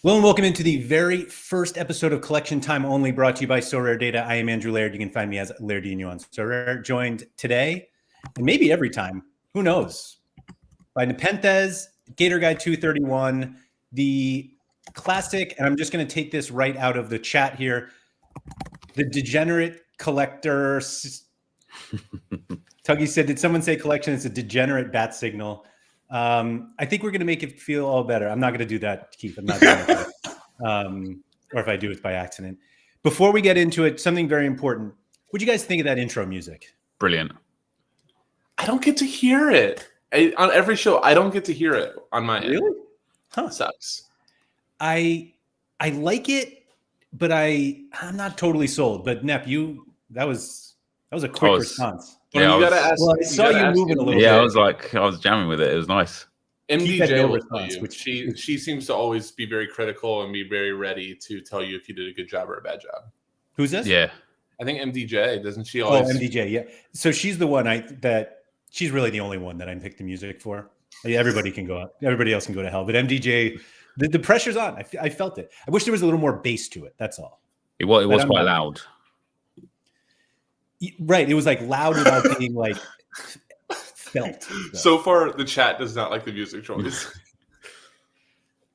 Hello and welcome into the very first episode of Collection Time Only, brought to you by Sorare Data. I am Andrew Laird. You can find me as Lairdinho on Sorare. Joined today, and maybe every time, who knows, by NepentheZ, Gator Guy 231, the classic, and I'm just going to take this right out of the chat here, the degenerate collector. Tuggy said, did someone say collection is a degenerate bat signal? I think we're going to make it feel all better. I'm not going to do that, Keith. I'm not doing it. Or if I do, it's by accident. Before we get into it, something very important. What do you guys think of that intro music? Brilliant. I don't get to hear it. On every show, I don't get to hear it on my end. Really? Huh. It sucks. I like it, but I'm not totally sold. But Nep, that was a quick response. Yeah, you gotta ask. Well, I saw you moving a little bit. Yeah, I was jamming with it. It was nice. MDJ will tell you. Which she seems to always be very critical and be very ready to tell you if you did a good job or a bad job. Who's this? Yeah, I think MDJ, doesn't she always? Oh, MDJ. Yeah. So she's the one she's really the only one that I picked the music for. Everybody can go out. Everybody else can go to hell. But MDJ, the pressure's on. I felt it. I wish there was a little more bass to it. That's all. It was quite loud. Right. It was like loud without being like felt. So far, the chat does not like the music choice.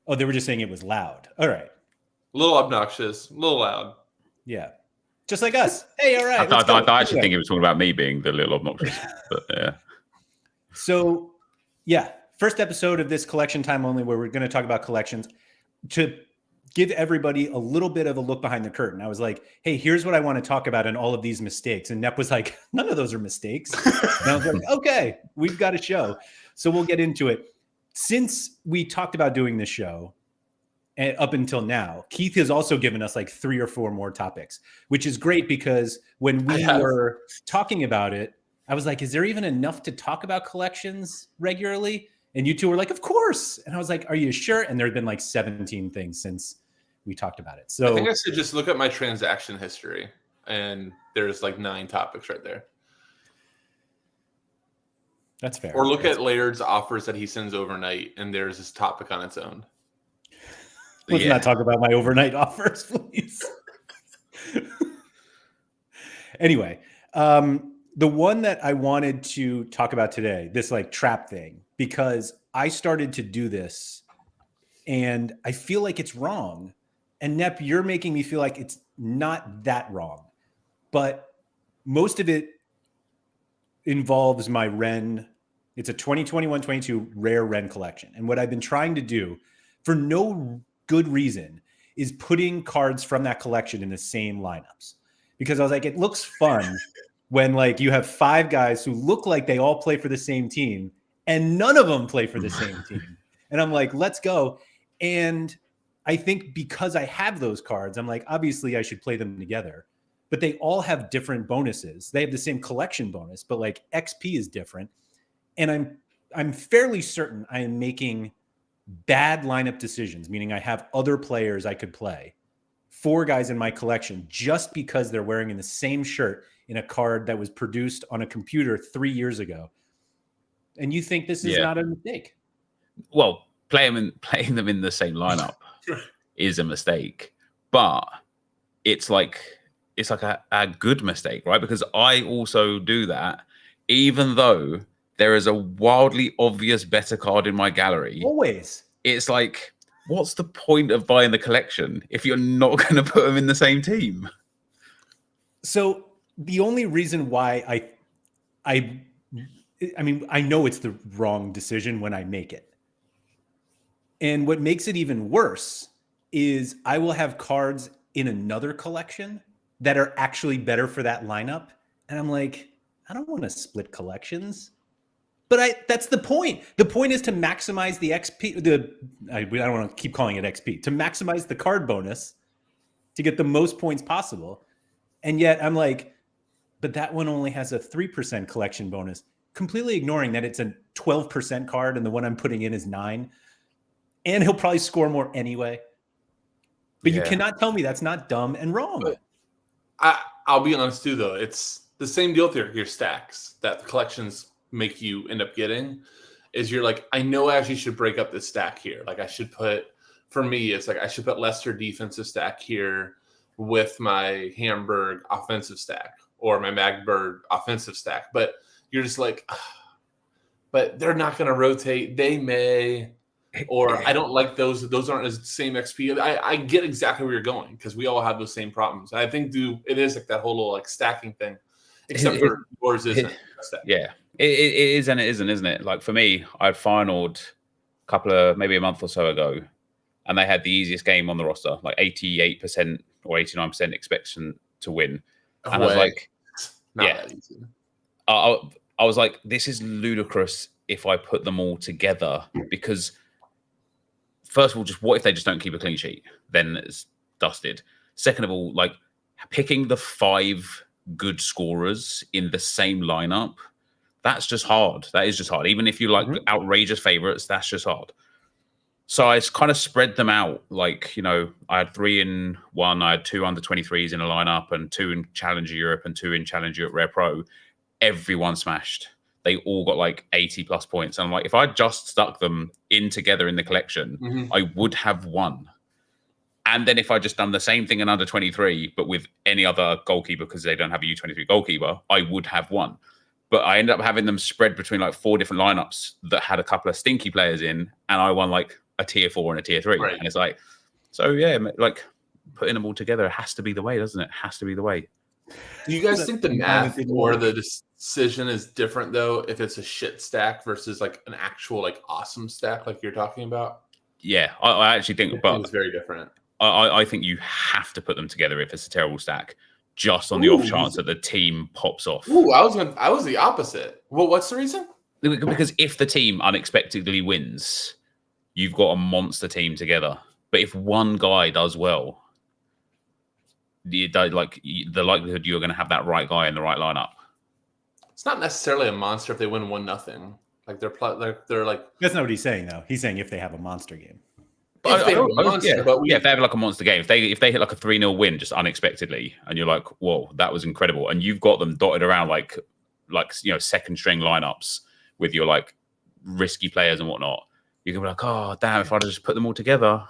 Oh, they were just saying it was loud. All right. A little obnoxious, a little loud. Yeah. Just like us. Hey, all right. I actually think it was talking about me being the little obnoxious. But yeah. So, yeah. First episode of this Collection Time Only, where we're going to talk about collections. To give everybody a little bit of a look behind the curtain, I was like, hey, here's what I want to talk about and all of these mistakes. And Nep was like, none of those are mistakes. And I was like, okay, we've got a show. So we'll get into it. Since we talked about doing this show, and up until now, Keith has also given us like 3 or 4 more topics, which is great because when we were talking about it, I was like, is there even enough to talk about collections regularly? And you two were like, of course. And I was like, are you sure? And there have been like 17 things since we talked about it. So I think I said just look at my transaction history, and there's like 9 topics right there. That's fair. Or look at Laird's offers that he sends overnight, and there's this topic on its own. Let's not talk about my overnight offers, please. Anyway, the one that I wanted to talk about today, this like trap thing, because I started to do this and I feel like it's wrong. And Nep, you're making me feel like it's not that wrong, but most of it involves my Ren. It's a 2021-22 rare Ren collection. And what I've been trying to do for no good reason is putting cards from that collection in the same lineups, because I was like, it looks fun when like you have 5 guys who look like they all play for the same team and none of them play for the same team. And I'm like, let's go. And I think because I have those cards, I'm like, obviously I should play them together, but they all have different bonuses. They have the same collection bonus, but like XP is different. And I'm fairly certain I am making bad lineup decisions, meaning I have other players I could play, 4 guys in my collection, just because they're wearing in the same shirt in a card that was produced on a computer 3 years ago. And you think this is not a mistake? Well, playing them in the same lineup is a mistake, but it's like a good mistake, right? Because I also do that, even though there is a wildly obvious better card in my gallery. Always. It's like, what's the point of buying the collection if you're not going to put them in the same team? So the only reason why I mean, I know it's the wrong decision when I make it. And what makes it even worse is I will have cards in another collection that are actually better for that lineup. And I'm like, I don't want to split collections. But that's the point. The point is to maximize the XP. I don't want to keep calling it XP. To maximize the card bonus to get the most points possible. And yet I'm like, but that one only has a 3% collection bonus, completely ignoring that it's a 12% card and the one I'm putting in is 9. And he'll probably score more anyway. But you cannot tell me that's not dumb and wrong. But I'll be honest too, though. It's the same deal with your stacks that the collections make you end up getting. Is you're like, I know I actually should break up this stack here. Like I should put for me, it's like I should put Leicester defensive stack here with my Hamburg offensive stack or my Magdeburg offensive stack. But you're just like, but they're not going to rotate. They may, or I don't like those. Those aren't as same XP. I get exactly where you're going because we all have those same problems. I think it is like that whole little like stacking thing, except for yours isn't. Yeah, it is and it isn't, isn't it? Like for me, I'd finaled maybe a month or so ago, and they had the easiest game on the roster, like 88% or 89% expectation to win. And I was like, that easy. I was like, this is ludicrous if I put them all together, because first of all, just what if they just don't keep a clean sheet? Then it's dusted. Second of all, like picking the 5 good scorers in the same lineup, that's just hard. That is just hard. Even if you like outrageous favorites, that's just hard. So I kind of spread them out. Like, you know, I had 3 in 1. I had 2 under 23s in a lineup and 2 in Challenger Europe and 2 in Challenger Europe Rare Pro. Everyone smashed. They all got like 80 plus points. And I'm like, if I just stuck them in together in the collection, I would have won. And then if I just done the same thing in under 23, but with any other goalkeeper, because they don't have a U23 goalkeeper, I would have won. But I ended up having them spread between like 4 different lineups that had a couple of stinky players in, and I won like a tier 4 and a tier 3. Right. And it's like, so yeah, like putting them all together has to be the way, doesn't it? Has to be the way. Do you guys think the math or the decision is different though if it's a shit stack versus like an actual like awesome stack like you're talking about? Yeah, I actually think, but it's very different. I think you have to put them together if it's a terrible stack, just on the off chance that the team pops off. I was the opposite. Well, what's the reason? Because if the team unexpectedly wins, you've got a monster team together. But if one guy does well, the likelihood you're going to have that right guy in the right lineup. It's not necessarily a monster if they win 1-0. Like they're like. That's not what he's saying though. He's saying if they have a monster game. If they have like a monster game, if they hit like a 3-0 win just unexpectedly, and you're like, whoa, that was incredible, and you've got them dotted around like you know, second string lineups with your like risky players and whatnot, you can be like, oh damn, if I'd just put them all together.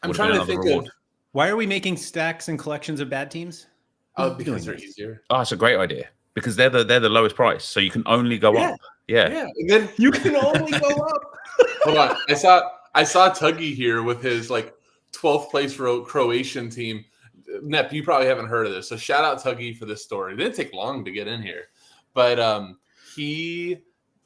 I'm trying to think of why are we making stacks and collections of bad teams? Oh, because they're easier. Oh, it's a great idea because they're the lowest price, so you can only go up. Yeah. And then you can only go up. Hold on, I saw Tuggy here with his like 12th place Croatian team. Nep, you probably haven't heard of this, so shout out Tuggy for this story. It didn't take long to get in here, but he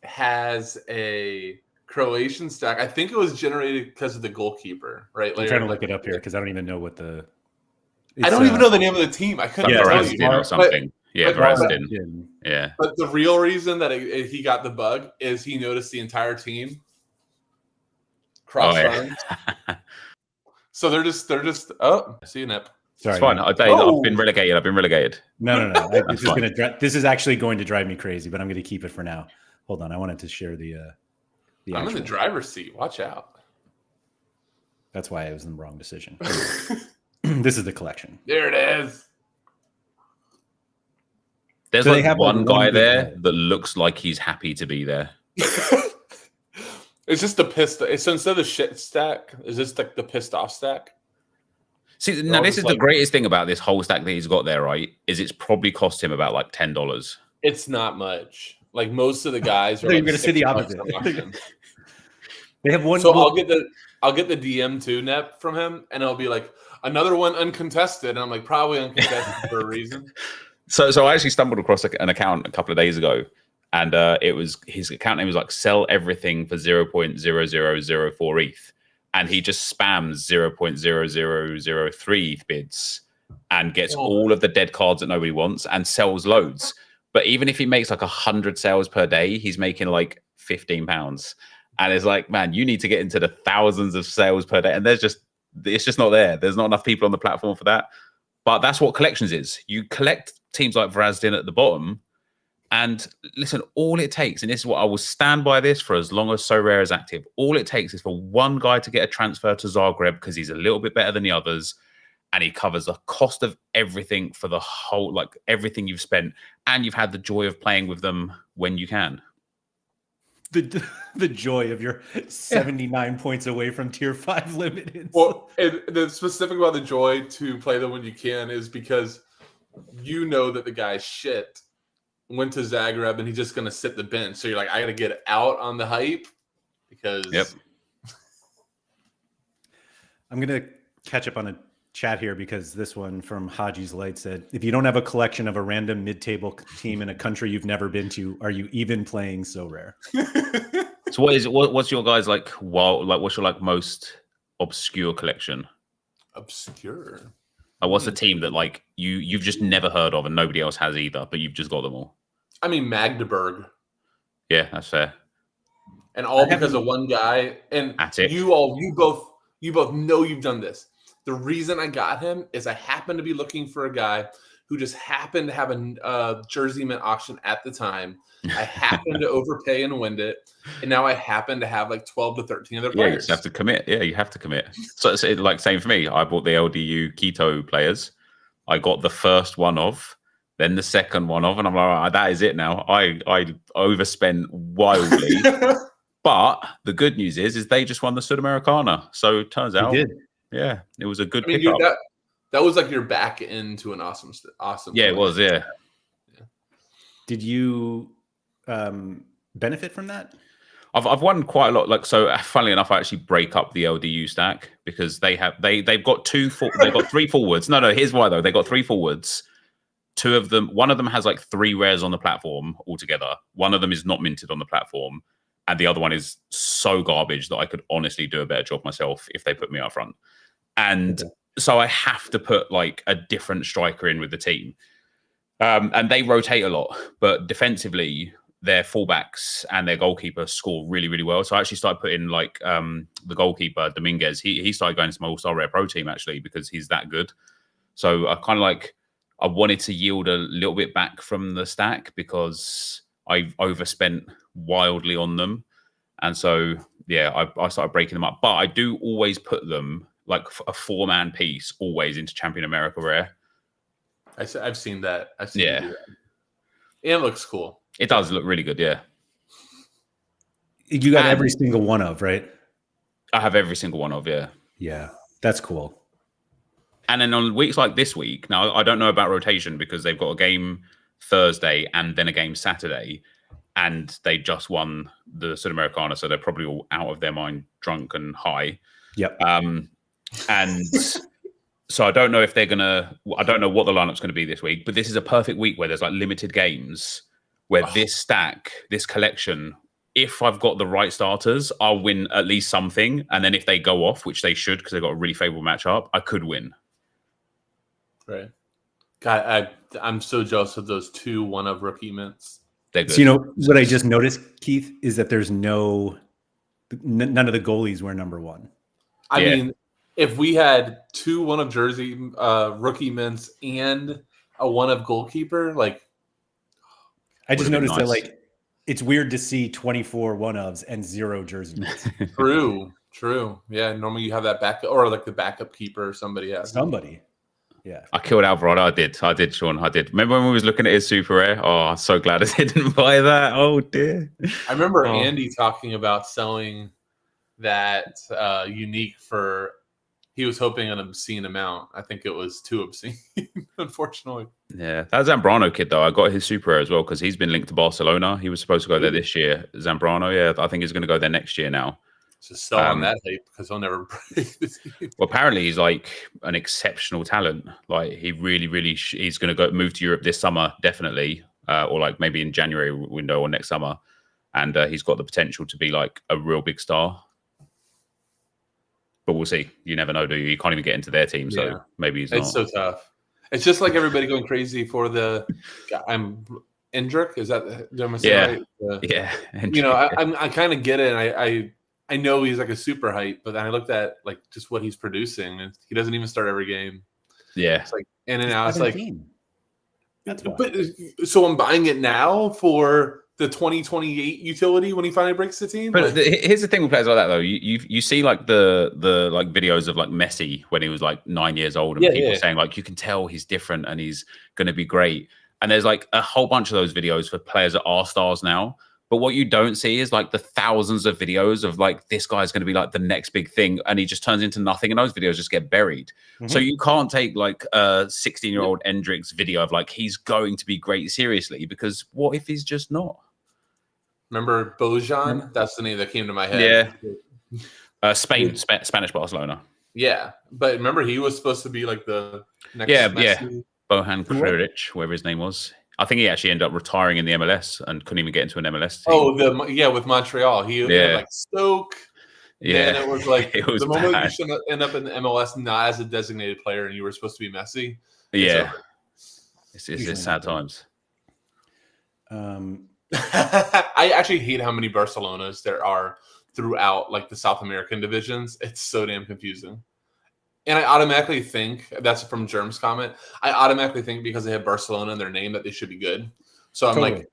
has a Croatian stack. I think it was generated because of the goalkeeper, right? I'm trying to look it up here because I don't even know what the. I don't even know the name of the team. I couldn't tell you or something. Verastin. Yeah. But the real reason that he got the bug is he noticed the entire team cross runs. So they're just. Oh, see you, Nip. Sorry, it's fine. I've been relegated. No. This is actually going to drive me crazy, but I'm going to keep it for now. Hold on, I wanted to share the. I'm in the driver's seat. Watch out. That's why it was the wrong decision. This is the collection. There it is. There's like one guy there that looks like he's happy to be there. It's just the pissed. So instead of the shit stack, is this like the pissed off stack? See, now this is the greatest thing about this whole stack that he's got there, right? Is it's probably cost him about like $10. It's not much. Like most of the guys are. You're going to see the opposite. They have one. So I'll get the DM too, Nep, from him, and it'll be like another one uncontested, and I'm like probably uncontested for a reason. So I actually stumbled across an account a couple of days ago, and it was his account name was like sell everything for 0.0004 ETH, and he just spams 0.0003 ETH bids and gets all of the dead cards that nobody wants and sells loads. But even if he makes like 100 sales per day, he's making like £15. And it's like, man, you need to get into the thousands of sales per day. And it's just not there. There's not enough people on the platform for that. But that's what collections is. You collect teams like Verastin at the bottom. And listen, all it takes, and this is what I will stand by this for as long as Sorare is active, all it takes is for one guy to get a transfer to Zagreb because he's a little bit better than the others. And he covers the cost of everything for the whole, like everything you've spent. And you've had the joy of playing with them when you can. the joy of your 79 points away from tier 5 limited. Well, and the specific about the joy to play them when you can is because you know that the guy's shit went to Zagreb and he's just going to sit the bench. So you're like, I got to get out on the hype because. Yep. I'm going to catch up on a chat here because this one from Haji's Light said, if you don't have a collection of a random mid-table team in a country you've never been to, are you even playing Sorare? So what's your guys like? What's your like most obscure collection? Obscure. What's a team that like you've just never heard of and nobody else has either, but you've just got them all? I mean, Magdeburg. Yeah, that's fair. And all because of one guy. And you both know you've done this. The reason I got him is I happened to be looking for a guy who just happened to have a jersey mint auction at the time. I happened to overpay and win it. And now I happen to have like 12 to 13 other players. Yeah, you just have to commit. Yeah, you have to commit. So it's like same for me. I bought the LDU Quito players. I got the first one of, then the second one of, and I'm like, all right, that is it now. I overspent wildly. But the good news is they just won the Sudamericana. So it turns out, yeah, it was a good pickup. That was like your back into an awesome. Yeah, it was. Yeah. Did you benefit from that? I've won quite a lot. Like, so funnily enough, I actually break up the LDU stack because they've got they've got 3 forwards. No, here's why though. They got 3 forwards. One of them has like 3 rares on the platform altogether. One of them is not minted on the platform. And the other one is so garbage that I could honestly do a better job myself if they put me up front. And so I have to put like a different striker in with the team. And they rotate a lot, but defensively, their fullbacks and their goalkeeper score really, really well. So I actually started putting like the goalkeeper, Dominguez. He started going to my All-Star Rare Pro team actually because he's that good. So I kind of like, I wanted to yield a little bit back from the stack because I overspent wildly on them. And so, yeah, I started breaking them up. But I do always put them like a 4-man piece always into Champion America Rare. I've seen that. I've seen you do that. And it looks cool. It does look really good, yeah. You got every single one of, right? I have every single one of, yeah. Yeah, that's cool. And then on weeks like this week, now I don't know about rotation because they've got a game Thursday and then a game Saturday, and they just won the Sudamericana, so they're probably all out of their mind, drunk and high. Yep. And so I don't know if they're gonna. I don't know what the lineup's going to be this week, but this is a perfect week where there's like limited games where this stack, this collection, if I've got the right starters, I'll win at least something. And then if they go off, which they should because they've got a really favorable matchup, I could win. Right. God, I'm so jealous of those 2 one-of rookie mints. So, you know, what I just noticed, Keith, is that there's none of the goalies were number 1. I mean, if we had 2 one-of jersey rookie mints and a one-of goalkeeper, like, I just noticed that, like, it's weird to see 24 one-ofs and 0 jersey mints. True. Yeah, normally you have that backup, or like the backup keeper or somebody else. Yeah. I killed Alvarado. I did, Sean. I did. Remember when we was looking at his super rare? Oh, I'm so glad I didn't buy that. Oh, dear. I remember Andy talking about selling that unique for, he was hoping an obscene amount. I think it was too obscene, unfortunately. Yeah, that Zambrano kid, though, I got his super rare as well because he's been linked to Barcelona. He was supposed to go there this year. Zambrano, yeah. I think he's going to go there next year now. Just sell on that hype because he'll never break the team. Well, apparently he's like an exceptional talent. Like he really, he's going to move to Europe this summer, definitely, or like maybe in January window or next summer. And he's got the potential to be like a real big star. But we'll see. You never know, do you? You can't even get into their team, so maybe he's not. It's so tough. It's just like everybody going crazy for the. Endrick. Is that? Did I say right? Yeah. You know, I kind of get it. And I know he's like a super hype, but then I looked at like just what he's producing, and he doesn't even start every game. Yeah, it's like in and out. It's like, that's why. But so I'm buying it now for the 2028 utility when he finally breaks the team. But here's the thing with players like that, though. You see like the like videos of like Messi when he was like 9 years old, and people saying like you can tell he's different and he's going to be great. And there's like a whole bunch of those videos for players that are stars now. But what you don't see is like the thousands of videos of like this guy's going to be like the next big thing, and he just turns into nothing, and those videos just get buried. So you can't take like a 16-year-old Hendrix video of like he's going to be great seriously, because what if he's just not? Remember Bojan? That's the name that came to my head. Yeah. Spanish Barcelona. Yeah, but remember he was supposed to be like the next Messi? Bojan Kruric, whatever his name was. I think he actually ended up retiring in the MLS and couldn't even get into an MLS team. Oh, with Montreal. He had like Stoke. Yeah. And it was like it was the moment bad. you should end up in the MLS not as a designated player and you were supposed to be Messi. Yeah. It's sad times. I actually hate how many Barcelonas there are throughout like the South American divisions. It's so damn confusing. And I automatically think, that's from Germ's comment, I automatically think because they have Barcelona in their name that they should be good. So I'm like,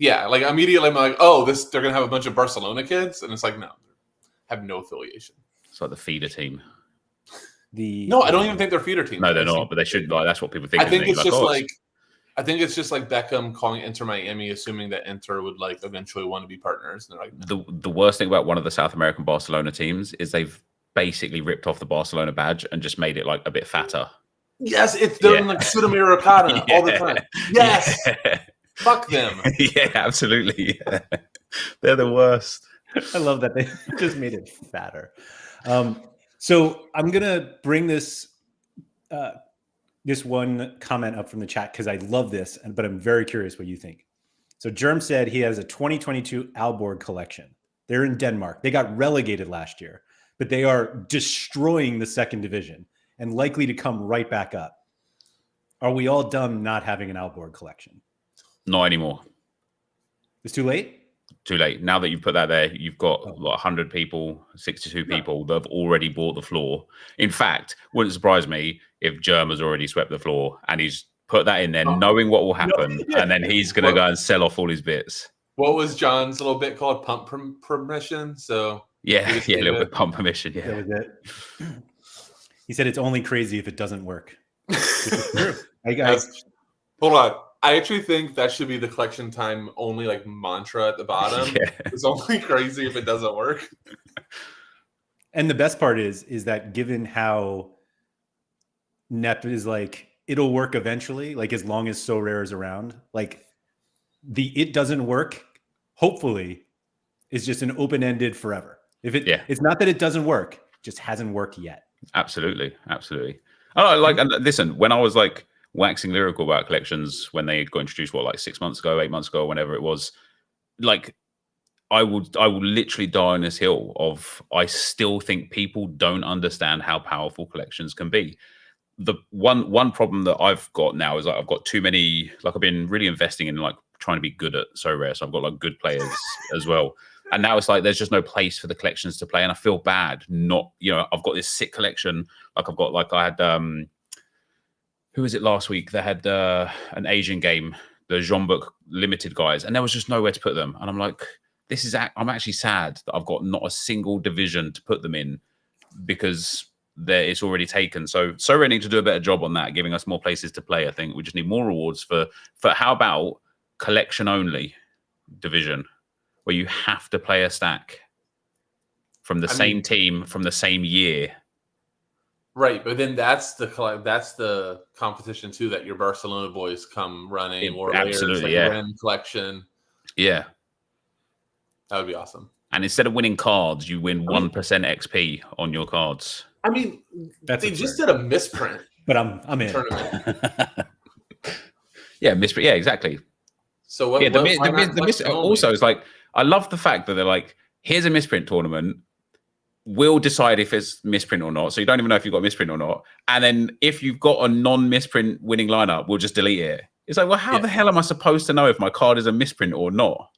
like immediately I'm like, oh, they're going to have a bunch of Barcelona kids? And it's like, no, have no affiliation. It's like the feeder team. No, I don't even think they're feeder teams. No, they're not, but they should. Like, that's what people think. I think it's just like, I think it's just like Beckham calling Inter Miami, assuming that Inter would like eventually want to be partners. And they're like, no. The worst thing about one of the South American Barcelona teams is they've basically ripped off the Barcelona badge and just made it like a bit fatter. Yes, it's done like Sudamericana all the time. Yes, fuck them. Yeah, absolutely. Yeah. They're the worst. I love that they just made it fatter. So I'm gonna bring this this one comment up from the chat because I love this, but I'm very curious what you think. So Germ said he has a 2022 Aalborg collection. They're in Denmark. They got relegated last year, but they are destroying the second division and likely to come right back up. Are we all dumb not having an Aalborg collection? Not anymore. It's too late? Too late. Now that you put that there, you've got 100 people, 62 people that have already bought the floor. In fact, wouldn't surprise me if Germ has already swept the floor and he's put that in there, knowing what will happen, and then he's going to go and sell off all his bits. What was John's little bit called? Pump permission? So yeah, a little bit pump permission. Yeah, that was it. He said it's only crazy if it doesn't work. Which is true. Hold on. I actually think that should be the collection time only like mantra at the bottom. Yeah. It's only crazy if it doesn't work. And the best part is that given how Nep is like, it'll work eventually, like as long as So Rare is around, like it doesn't work, hopefully, is just an open-ended forever. If it's not that it doesn't work, it just hasn't worked yet. Absolutely. Oh, like, and listen, when I was like waxing lyrical about collections when they got introduced, like 6 months ago, 8 months ago, whenever it was, like I will literally die on this hill of, I still think people don't understand how powerful collections can be. The one problem that I've got now is like I've got too many, like I've been really investing in like trying to be good at So Rare, so I've got like good players as well. And now it's like there's just no place for the collections to play, and I feel bad not, I've got this sick collection. Like I've got like I had who was it last week? They had an Asian game, the Jeonbuk limited guys, and there was just nowhere to put them. And I'm like, I'm actually sad that I've got not a single division to put them in because it's already taken. So we need to do a better job on that, giving us more places to play. I think we just need more rewards for how about collection only division, where you have to play a stack from the same team from the same year. Right, but then that's the competition too, that your Barcelona boys come running, or absolutely, Ren collection. Yeah, that would be awesome. And instead of winning cards, you win 1% XP on your cards. I mean, they just did a misprint, but I'm in. Yeah, misprint. Yeah, exactly. So what? Yeah, the misprint also is like, I love the fact that they're like, here's a misprint tournament. We'll decide if it's misprint or not. So you don't even know if you've got misprint or not. And then if you've got a non-misprint winning lineup, we'll just delete it. It's like, well, how the hell am I supposed to know if my card is a misprint or not?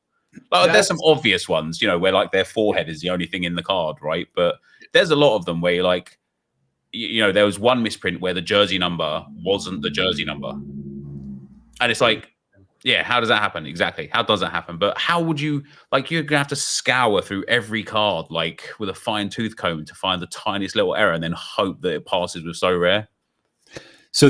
Like, there's some obvious ones, where like their forehead is the only thing in the card, right? But there's a lot of them where you're like, there was one misprint where the jersey number wasn't the jersey number. And it's like, yeah, how does that happen? Exactly. How does that happen? But how would you, like, you're going to have to scour through every card, like with a fine tooth comb to find the tiniest little error and then hope that it passes with So Rare. So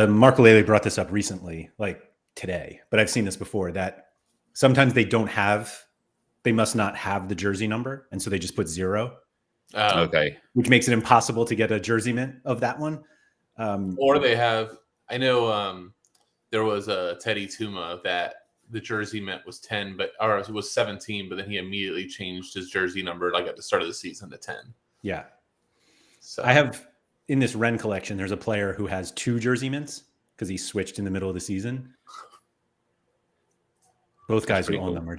Mark Lele brought this up recently. Like, today, but I've seen this before, that sometimes they must not have the jersey number. And so they just put 0. Okay. Which makes it impossible to get a jersey mint of that one. Or they have, I know there was a Teddy Tuma that the jersey mint was 10, or it was 17, but then he immediately changed his jersey number like at the start of the season to 10. Yeah. So I have in this Ren collection, there's a player who has 2 jersey mints because he switched in the middle of the season. Both guys who own them are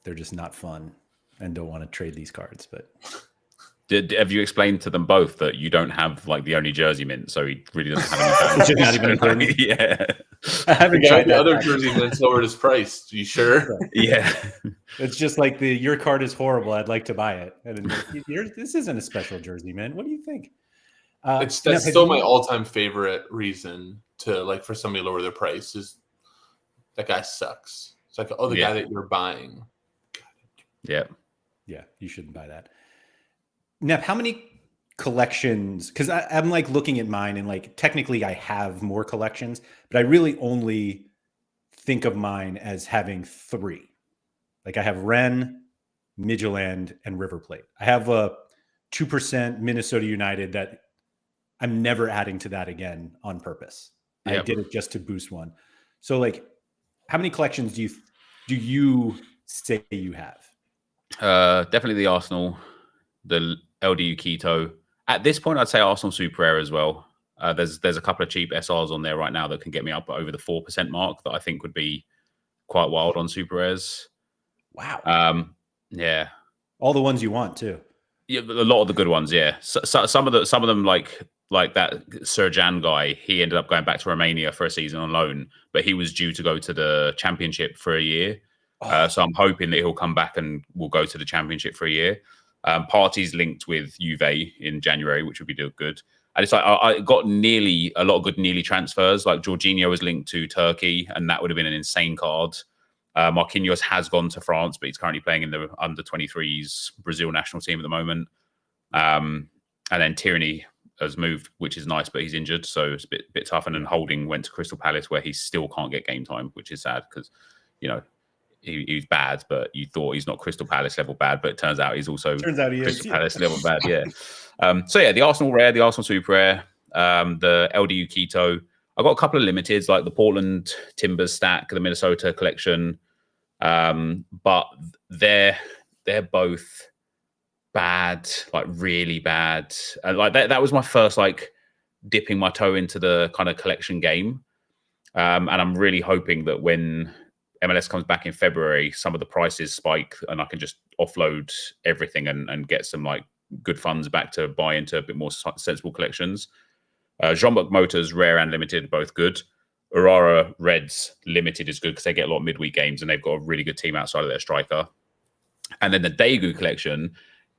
they're just not fun and don't want to trade these cards. But have you explained to them both that you don't have like the only jersey mint, so he really doesn't have any? It's just not even important. Yeah, I haven't tried the other jersey mints lowered his price. Are you sure? Yeah, it's just like your card is horrible. I'd like to buy it. And this isn't a special jersey mint. What do you think? That's still my all-time favorite reason to like for somebody to lower their price is that guy sucks. It's like, oh, the guy that you're buying. Yeah, you shouldn't buy that. Nep, how many collections? Because I'm like looking at mine and like technically I have more collections, but I really only think of mine as having 3. Like I have Ren, Midtjylland, and River Plate. I have a 2% Minnesota United that I'm never adding to that again on purpose. Yep. I did it just to boost one. So like, how many collections do you say you have? Definitely the Arsenal, the LDU Quito. At this point, I'd say Arsenal Super Rare as well. There's a couple of cheap SRs on there right now that can get me up over the 4% mark that I think would be quite wild on Super Rares. Wow. Yeah. All the ones you want too. Yeah, a lot of the good ones. Yeah. So some of them like that Serjan guy. He ended up going back to Romania for a season on loan, but he was due to go to the Championship for a year. So I'm hoping that he'll come back and will go to the Championship for a year. Party's linked with Juve in January, which would be good. And it's like I got a lot of good nearly transfers. Like Jorginho was linked to Turkey, and that would have been an insane card. Marquinhos has gone to France, but he's currently playing in the under-23s Brazil national team at the moment. And then Tierney has moved, which is nice, but he's injured, so it's a bit tough. And then Holding went to Crystal Palace, where he still can't get game time, which is sad because, he's bad, but you thought he's not Crystal Palace level bad, but it turns out he's also Crystal Palace level bad. Yeah. So yeah, the Arsenal Rare, the Arsenal Super Rare, the LDU Quito. I've got a couple of limiteds like the Portland Timbers stack, the Minnesota collection, but they're both bad, like really bad. And like that was my first like dipping my toe into the kind of collection game, and I'm really hoping that when MLS comes back in February, some of the prices spike and I can just offload everything and get some like good funds back to buy into a bit more sensible collections. Jean-Luc Motors, Rare and Limited, both good. Aurora Reds Limited is good because they get a lot of midweek games and they've got a really good team outside of their striker. And then the Daegu collection,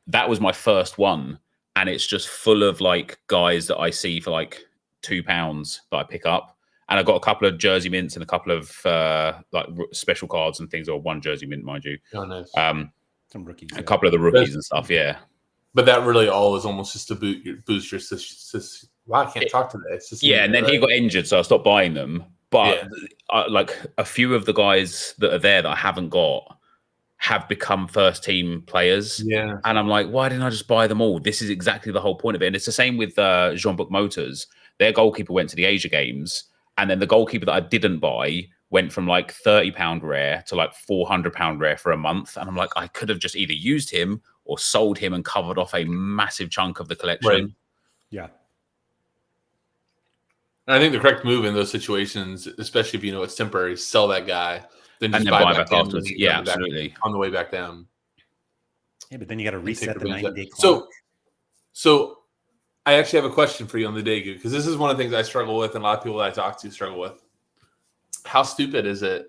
that was my first one. And it's just full of like guys that I see for like £2 that I pick up. And I got a couple of jersey mints and a couple of like special cards and things, or one jersey mint, mind you. Oh, nice. Some rookies. A couple of the rookies and stuff, yeah. But that really all is almost just to boost your wow, I can't talk today. Yeah, and then he got injured, so I stopped buying them. But like a few of the guys that are there that I haven't got have become first team players. Yeah. And I'm like, why didn't I just buy them all? This is exactly the whole point of it. And it's the same with Jean-Luc Motors. Their goalkeeper went to the Asia Games. And then the goalkeeper that I didn't buy went from like £30 rare to like £400 rare for a month. And I'm like, I could have just either used him or sold him and covered off a massive chunk of the collection. Right. Yeah. And I think the correct move in those situations, especially if you know it's temporary, sell that guy, then just buy back afterwards. Yeah, absolutely. On the way back down. Yeah, but then you got to reset the 90-day clock. So I actually have a question for you on the Daegu, because this is one of the things I struggle with and a lot of people that I talk to struggle with. How stupid is it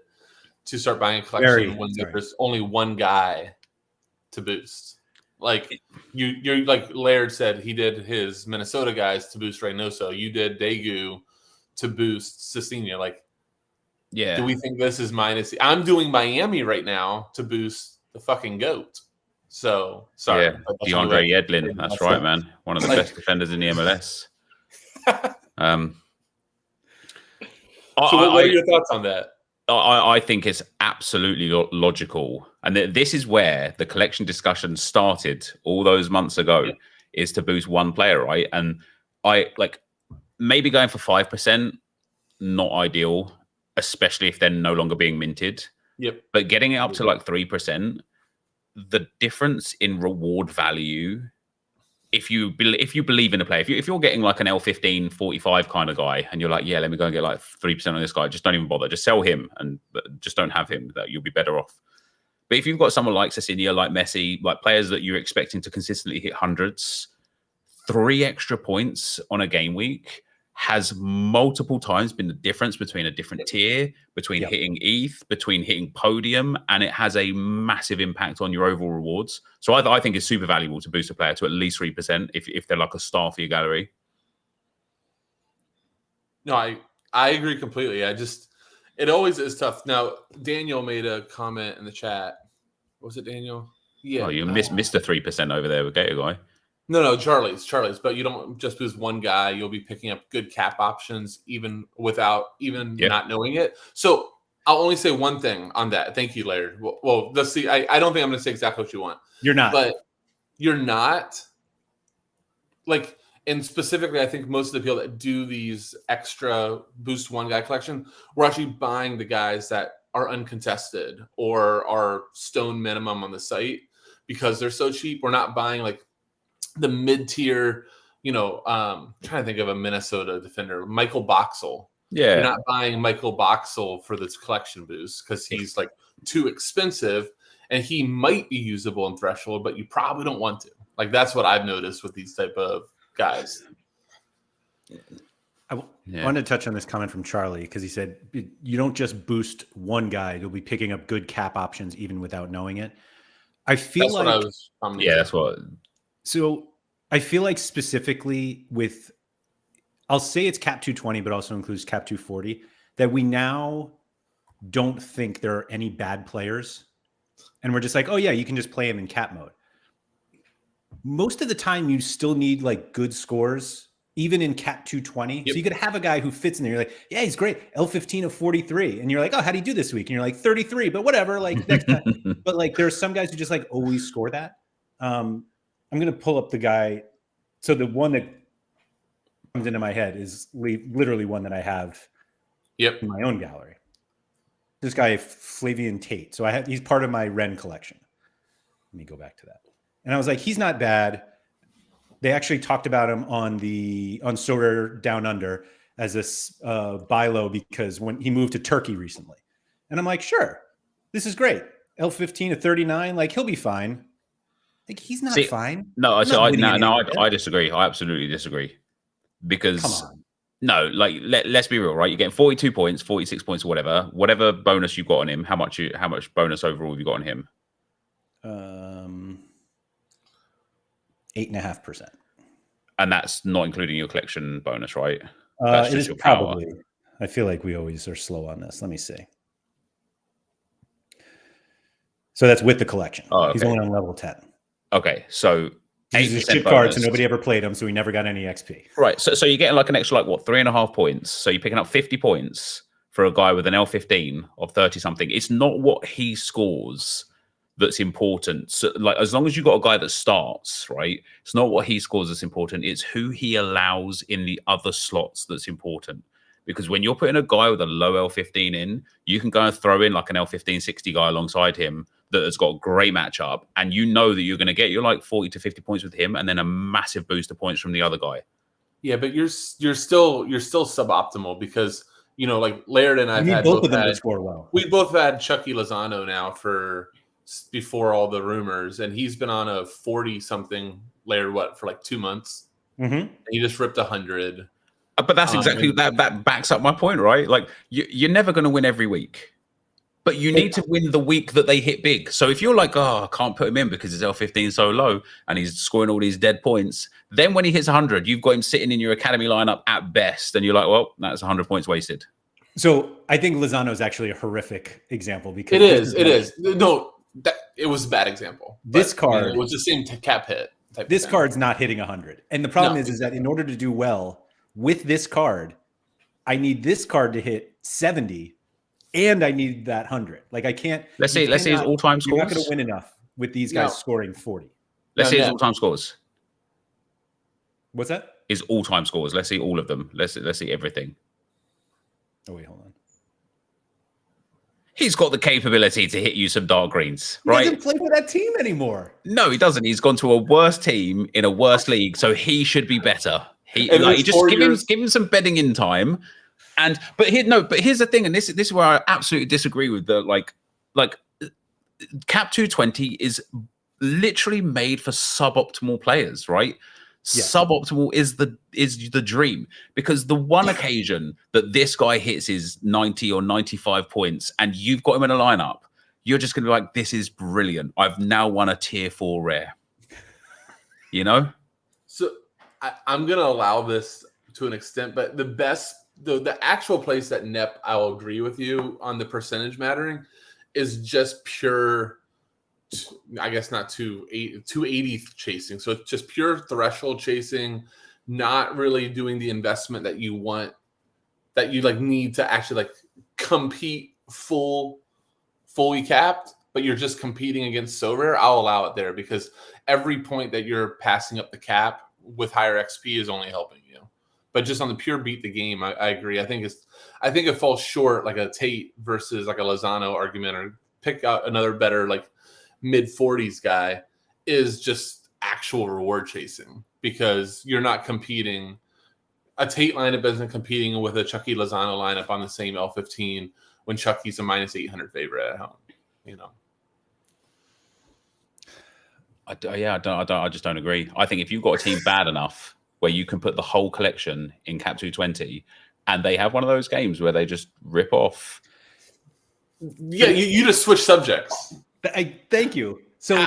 to start buying a collection when there's only one guy to boost? Like you're like Laird said, he did his Minnesota guys to boost Reynoso. You did Daegu to boost Cecina. Like, yeah. Do we think this is minus? I'm doing Miami right now to boost the fucking GOAT. So sorry. Yeah, DeAndre Yedlin. That's right, man. One of the best defenders in the MLS. So what are your thoughts on that? I think it's absolutely logical. And this is where the collection discussion started all those months ago, is to boost one player, right? And I like maybe going for 5%, not ideal, especially if they're no longer being minted. Yep. But getting it up to like 3%, the difference in reward value, if you believe in a player, if you're getting like an L15 45 kind of guy, and you're like, yeah, let me go and get like 3% on this guy, just don't even bother, just sell him and just don't have him. That you'll be better off. But if you've got someone like Cecilia, like Messi, like players that you're expecting to consistently hit hundreds, 3 extra points on a game week has multiple times been the difference between a different tier, between hitting ETH, between hitting podium, and it has a massive impact on your overall rewards. So I think it's super valuable to boost a player to at least 3% if they're like a star for your gallery. No, I agree completely. It always is tough. Now, Daniel made a comment in the chat. Was it Daniel? Yeah. Oh, you missed the 3% over there with Gator Guy. No, Charlie's. But you don't just boost one guy. You'll be picking up good cap options even without not knowing it. So I'll only say one thing on that. Thank you, Laird. Well, let's see. I don't think I'm going to say exactly what you want. You're not. But you're not. Like, and specifically, I think most of the people that do these extra boost one guy collection, we're actually buying the guys that are uncontested or are stone minimum on the site because they're so cheap. We're not buying like the mid-tier, trying to think of a Minnesota defender, Michael Boxall. Yeah. You're not buying Michael Boxall for this collection boost because he's like too expensive and he might be usable in Threshold, but you probably don't want to. Like, that's what I've noticed with these type of guys. I wanted to touch on this comment from Charlie because he said you don't just boost one guy, you'll be picking up good cap options even without knowing it. I feel that's like what I was that's what. So I feel like specifically with, I'll say it's cap 220, but also includes cap 240, that we now don't think there are any bad players. And we're just like, oh yeah, you can just play him in cap mode. Most of the time you still need like good scores, even in cap 220. Yep. So you could have a guy who fits in there. You're like, yeah, he's great. L15 of 43. And you're like, oh, how'd he do this week? And you're like 33, but whatever. Like next time. But like, there are some guys who just like always score that. I'm going to pull up the guy. So the one that comes into my head is literally one that I have in my own gallery. This guy, Flavian Tate. So he's part of my Ren collection. Let me go back to that. And I was like, he's not bad. They actually talked about him on Sorare Down Under as a buy low because when he moved to Turkey recently. And I'm like, sure, this is great. L15 to 39, like he'll be fine. Like he's not fine. No, I disagree. I absolutely disagree. Because come on. No, like let's be real, right? You're getting 42 points, 46 points, or whatever bonus you got on him. How much bonus overall have you got on him? 8.5%. And that's not including your collection bonus, right? It is probably. I feel like we always are slow on this. Let me see. So that's with the collection. Oh, okay. He's only on level 10. Okay, so he's a shit card, so nobody ever played him, so he never got any XP. Right. So you're getting like an extra 3.5 points. So you're picking up 50 points for a guy with an L15 of 30 something. It's not what he scores that's important. So like as long as you've got a guy that starts, right? It's not what he scores that's important. It's who he allows in the other slots that's important. Because when you're putting a guy with a low L15 in, you can go and throw in like an L15 60 guy alongside him that has got a great matchup, and you know that you're going to get your 40 to 50 points with him, and then a massive boost of points from the other guy. Yeah, but you're still suboptimal because like Laird and I've had both of them to score well. We both had Chucky Lozano now for before all the rumors, and he's been on a 40 something Laird for 2 months. Mm-hmm. He just ripped 100. But that's exactly that backs up my point, right? Like you're never going to win every week. But you need to win the week that they hit big. So if you're like, oh, I can't put him in because his L15 is so low and he's scoring all these dead points, then when he hits 100, you've got him sitting in your academy lineup at best, and you're like, well, that's 100 points wasted. So I think Lozano is actually a horrific example because it is. No, it was a bad example. This card it was the same cap hit. This card's not hitting 100, and the problem is that in order to do well with this card, I need this card to hit 70, and I need that 100. Like I can't. Let's see his all-time scores. You're not going to win enough with these guys scoring 40. Let's see his all-time scores. What's that? His all-time scores. Let's see all of them. Let's see everything. Oh wait, hold on. He's got the capability to hit you some dark greens, right? He doesn't play for that team anymore. No, he doesn't. He's gone to a worse team in a worse league, so he should be better. He just give him some bedding in time. But here's the thing, and this is where I absolutely disagree with the like Cap 220 is literally made for suboptimal players, right? Yeah. Suboptimal is the dream, because the one occasion that this guy hits his 90 or 95 points and you've got him in a lineup, you're just going to be like, this is brilliant. I've now won a tier 4 rare. You know? So I'm going to allow this to an extent, but the actual place that Nep, I will agree with you on the percentage mattering, is just pure, I guess not 280 chasing. So it's just pure threshold chasing, not really doing the investment that you want, that you like need to actually like compete fully capped, but you're just competing against so rare. I'll allow it there, because every point that you're passing up the cap with higher XP is only helping you. But just on the pure beat the game, I agree. I think it falls short, like a Tate versus like a Lozano argument, or pick out another better like mid-40s guy, is just actual reward chasing, because you're not competing. A Tate lineup isn't competing with a Chucky Lozano lineup on the same L15 when Chucky's a minus 800 favorite at home. You know. I just don't agree. I think if you've got a team bad enough where you can put the whole collection in Cap 220, and they have one of those games where they just rip off. Yeah, you just switch subjects. Thank you. So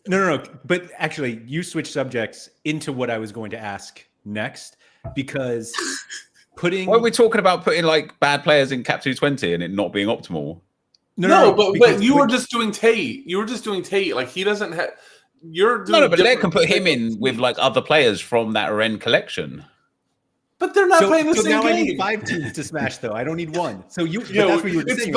no. But actually, you switch subjects into what I was going to ask next, because Why are we talking about putting like bad players in Cap 220 and it not being optimal? No, but you were just doing Tate. You were just doing Tate. Like he doesn't have. You're doing but Laird can put him in with like other players from that Ren collection. But they're not playing the same now game. I need 5 teams to smash, though. I don't need 1. So that's what you were saying.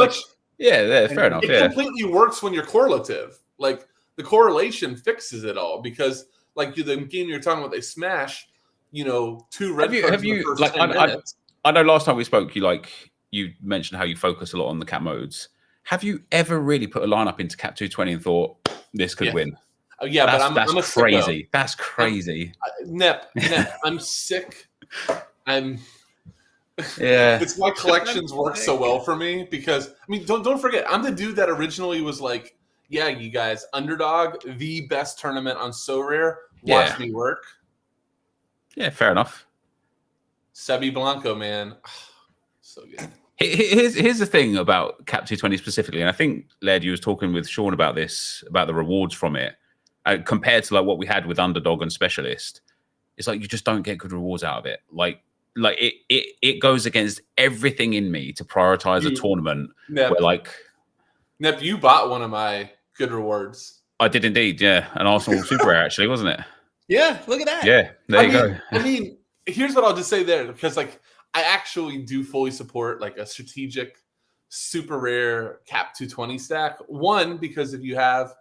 Fair enough. It completely works when you're correlative. Like the correlation fixes it all, because like the game you're talking about, they smash. 2 red cards in the first 10 minutes. I know last time we spoke, you mentioned how you focus a lot on the cap modes. Have you ever really put a lineup into Cap 220 and thought this could win? Yeah, that's I'm crazy. That's crazy. Nep, I'm sick. It's why collections work so well for me, because I mean, don't forget, I'm the dude that originally was like, yeah, you guys, Underdog, the best tournament on So Rare. Watch me work. Yeah, fair enough. Sebi Blanco, man, so good. Here's the thing about Cap 220 specifically, and I think Laird, you was talking with Sean about this, about the rewards from it, compared to like what we had with Underdog and Specialist. It's like you just don't get good rewards out of it. Like it goes against everything in me to prioritize a tournament. Nep, where like Nep, you bought one of my good rewards. I did indeed, yeah. An Arsenal Super Rare, actually, wasn't it? Yeah, look at that. Yeah, there you go. I mean, here's what I'll just say there, because like I actually do fully support like a strategic super rare Cap 220 stack. One, because if you start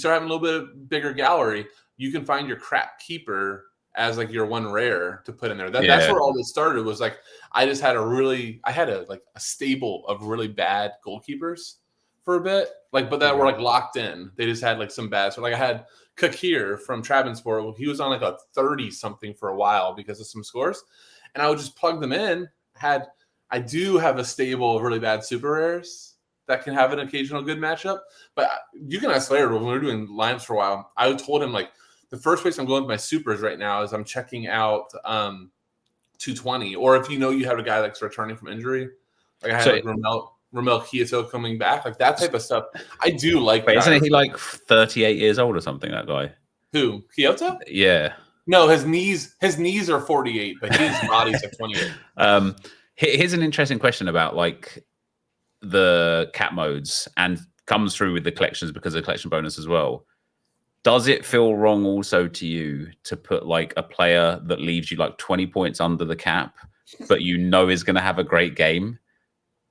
having a little bit bigger gallery, you can find your crap keeper as like your one rare to put in there. That's where all this started, was like I had a stable of really bad goalkeepers for a bit, like, but that were like locked in. They just had like some bad. So like I had Kakir from Travansport. He was on like a 30 something for a while because of some scores, and I would just plug them in. I do have a stable of really bad super rares that can have an occasional good matchup. But you can ask Laird, when we were doing lines for a while, I told him like the first place I'm going with my supers right now is I'm checking out 220. Or if you have a guy that's returning from injury, like I had Ramel Kyoto coming back, like that type of stuff. I do like. Wait, isn't he like 38 years old or something? That guy. Who? Kyoto? Yeah. No, his knees are 48, but his body's at 28. Here's an interesting question about like the cap modes, and comes through with the collections because of the collection bonus as well. Does it feel wrong also to you to put like a player that leaves you like 20 points under the cap but you know is going to have a great game.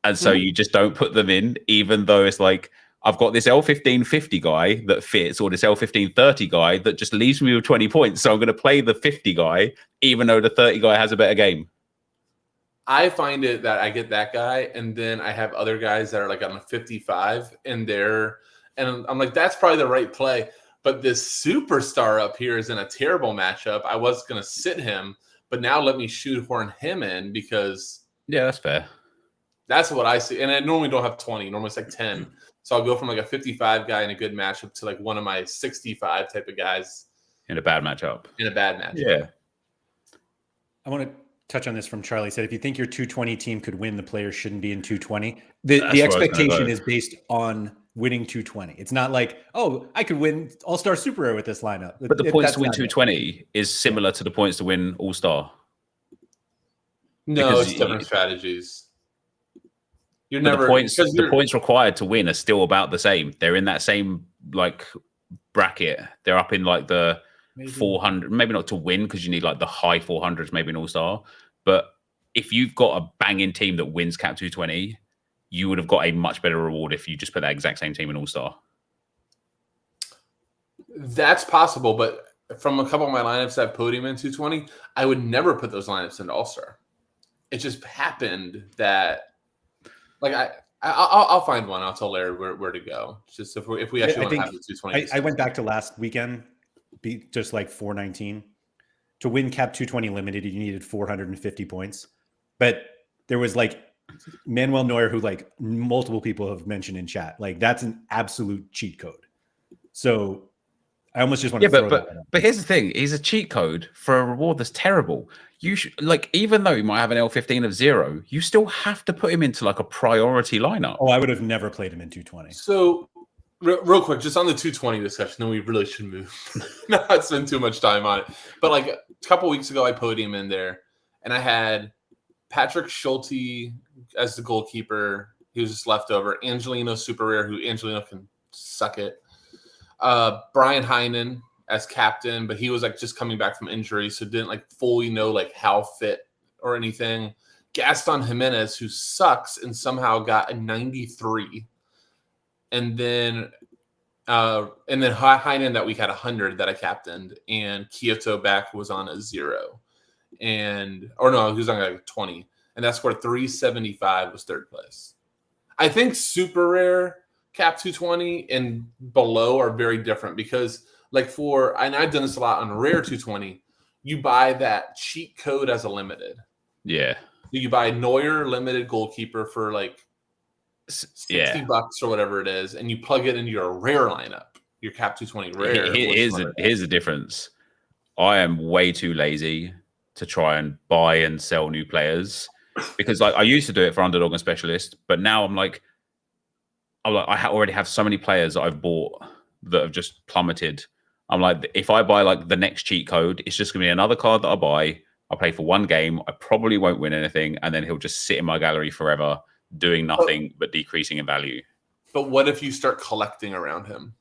And so you just don't put them in, even though it's like, I've got this L1550 guy that fits, or this L1530 guy that just leaves me with 20 points. So I'm going to play the 50 guy, even though the 30 guy has a better game. I find it that I get that guy, and then I have other guys that are like on a 55, and I'm like, that's probably the right play. But this superstar up here is in a terrible matchup. I was going to sit him, but now let me shoehorn him in because that's fair. That's what I see. And I normally don't have 20. Normally it's like 10. So I'll go from like a 55 guy in a good matchup to like one of my 65 type of guys. In a bad matchup. Yeah. I want to touch on this from Charlie. He said, if you think your 220 team could win, the players shouldn't be in 220. The expectation is based on winning 220. It's not like, oh, I could win All-Star Super Rare with this lineup. But the points to win 220 is similar to the points to win All-Star. No, it's different strategies. The points required to win are still about the same. They're in that same like bracket. They're up in like the 400, maybe not to win because you need like the high 400s, maybe an All-Star. But if you've got a banging team that wins Cap 220, you would have got a much better reward if you just put that exact same team in All-Star. That's possible, but from a couple of my lineups that I've podium in 220, I would never put those lineups into All-Star. It just happened that like I'll find one. I'll tell Laird where to go. It's just if we actually want to have the 220. I went back to last weekend, just like 419. To win Cap 220 limited, you needed 450 points. But there was like Manuel Neuer, who like multiple people have mentioned in chat. Like that's an absolute cheat code. So I almost just want to throw that out. But here's the thing: he's a cheat code for a reward that's terrible. You should, like, even though he might have an L15 of 0, you still have to put him into like a priority lineup. Oh, I would have never played him in 220. So real quick, just on the 220 discussion, then we really should move. Not spend too much time on it. But like a couple weeks ago, I podium in there, and I had Patrick Schulte as the goalkeeper. He was just left over. Angelino Super Rare, who Angelino can suck it. Brian Heinen as captain, but he was like just coming back from injury, so didn't like fully know like how fit or anything. Gaston Jimenez, who sucks and somehow got a 93, and then Heinen that week had 100 that I captained, and Kyoto back was on a 0, he was on like a 20, and that scored 375, was third place. I think super rare Cap 220 and below are very different because like and I've done this a lot on rare 220, you buy that cheat code as a limited. Yeah. You buy Neuer limited goalkeeper for like $60 or whatever it is, and you plug it into your rare lineup, your Cap 220 rare. Here's the difference. I am way too lazy to try and buy and sell new players because like I used to do it for Underdog and Specialist, but now I'm like I already have so many players that I've bought that have just plummeted. I'm like, if I buy like the next cheat code, it's just gonna be another card that I buy. I play for one game. I probably won't win anything, and then he'll just sit in my gallery forever, doing nothing but decreasing in value. But what if you start collecting around him?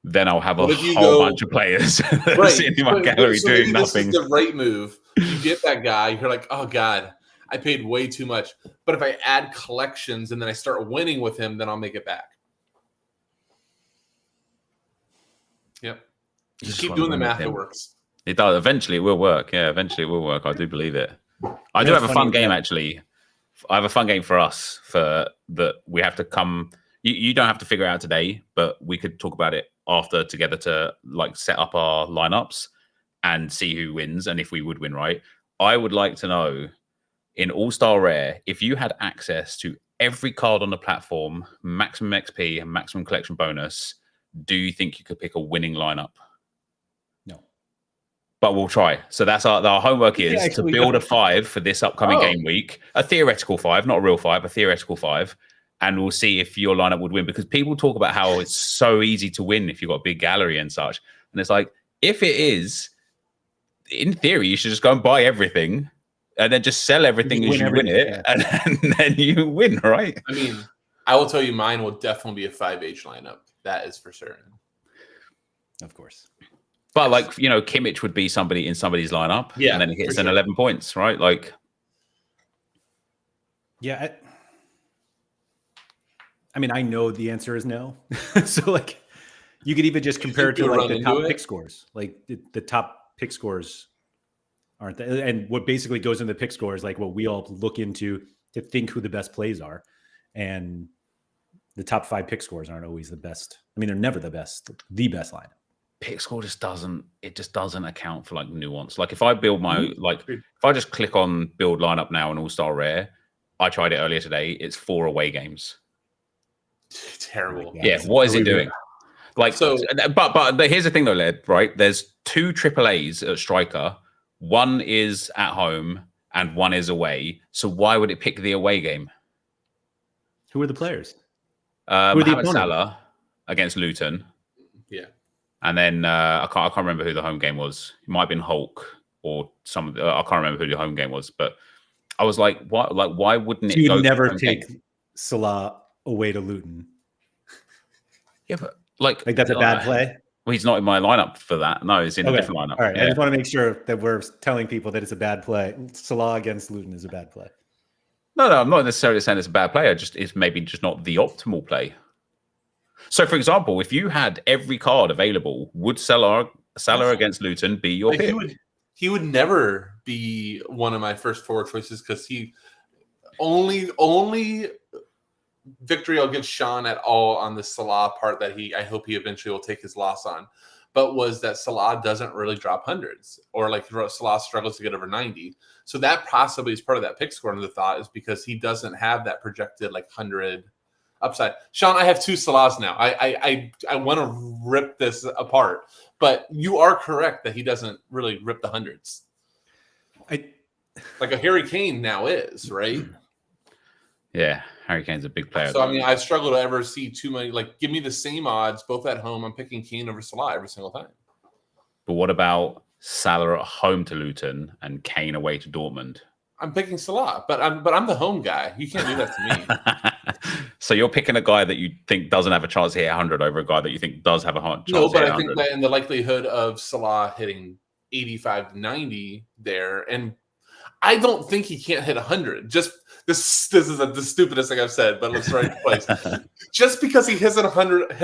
Then I'll have a whole bunch of players sitting in my gallery doing nothing. This is the right move. You get that guy, you're like, oh God, I paid way too much. But if I add collections and then I start winning with him, then I'll make it back. Yep. Just keep doing the math. It works. It does. Eventually it will work. Yeah, eventually it will work. I do believe it. I do have a fun game, actually. I have a fun game for us for that we have to come. You don't have to figure it out today, but we could talk about it after together to like set up our lineups and see who wins and if we would win, right? I would like to know in All-Star Rare, if you had access to every card on the platform, maximum XP and maximum collection bonus, do you think you could pick a winning lineup? No. But we'll try. So that's our homework is to build a 5 for this upcoming game week. A theoretical 5, not a real 5, a theoretical 5. And we'll see if your lineup would win, because people talk about how it's so easy to win if you've got a big gallery and such. And it's like, if it is, in theory, you should just go and buy everything and then just sell everything as you win it. Yeah. And then you win, right? I mean, I will tell you mine will definitely be a 5H lineup. That is for certain. Of course. But like, you know, Kimmich would be somebody in somebody's lineup. Yeah. And then he hits an 11 points, right? Like, Yeah. I mean, I know the answer is no. So like, you could even just compare it to like the top pick scores. Like the top pick scores aren't that, and what basically goes into the pick score is like what we all look into to think who the best plays are, and the top 5 pick scores aren't always the best. I mean, they're never the best lineup. Pick score just doesn't account for like nuance. Like if I build my if I just click on build lineup now in All-Star Rare, I tried it earlier today. It's 4 away games. Terrible. Yeah, what is it doing? Like, so, but here's the thing though, Led, right? There's 2 AAAs at striker. One is at home and one is away. So why would it pick the away game? Who are the players? Mohamed Salah against Luton. Yeah. And then I can't remember who the home game was. It might have been Hulk or some. I can't remember who the home game was. But I was like, what? Like, why wouldn't it? You would never take Salah away to Luton. Yeah, but like that's a bad play. Well, he's not in my lineup for that. No, he's in a different lineup. All right, yeah. I just want to make sure that we're telling people that it's a bad play. Salah against Luton is a bad play. No, I'm not necessarily saying it's a bad play. It's maybe just not the optimal play. So, for example, if you had every card available, would Salah against Luton be your pick? He would never be one of my first forward choices because he only victory I'll give Sean at all on the Salah part that I hope he eventually will take his loss on, but was that Salah doesn't really drop hundreds, or like Salah struggles to get over 90. So that possibly is part of that pick score. And the thought is because he doesn't have that projected like 100 upside. Sean, I have 2 Salahs now. I want to rip this apart, but you are correct that he doesn't really rip the hundreds. Like a Harry Kane now is, right? Yeah, Harry Kane's a big player. So, I mean, I struggle to ever see too many. Like, give me the same odds, both at home. I'm picking Kane over Salah every single time. But what about Salah at home to Luton and Kane away to Dortmund? I'm picking Salah, but I'm the home guy. You can't do that to me. So you're picking a guy that you think doesn't have a chance to hit 100 over a guy that you think does have a chance to hit 100. No, but I think that in the likelihood of Salah hitting 85 to 90 there, and I don't think he can't hit 100. Just this is the stupidest thing I've said, but let's write it place. Just because he hasn't hit 100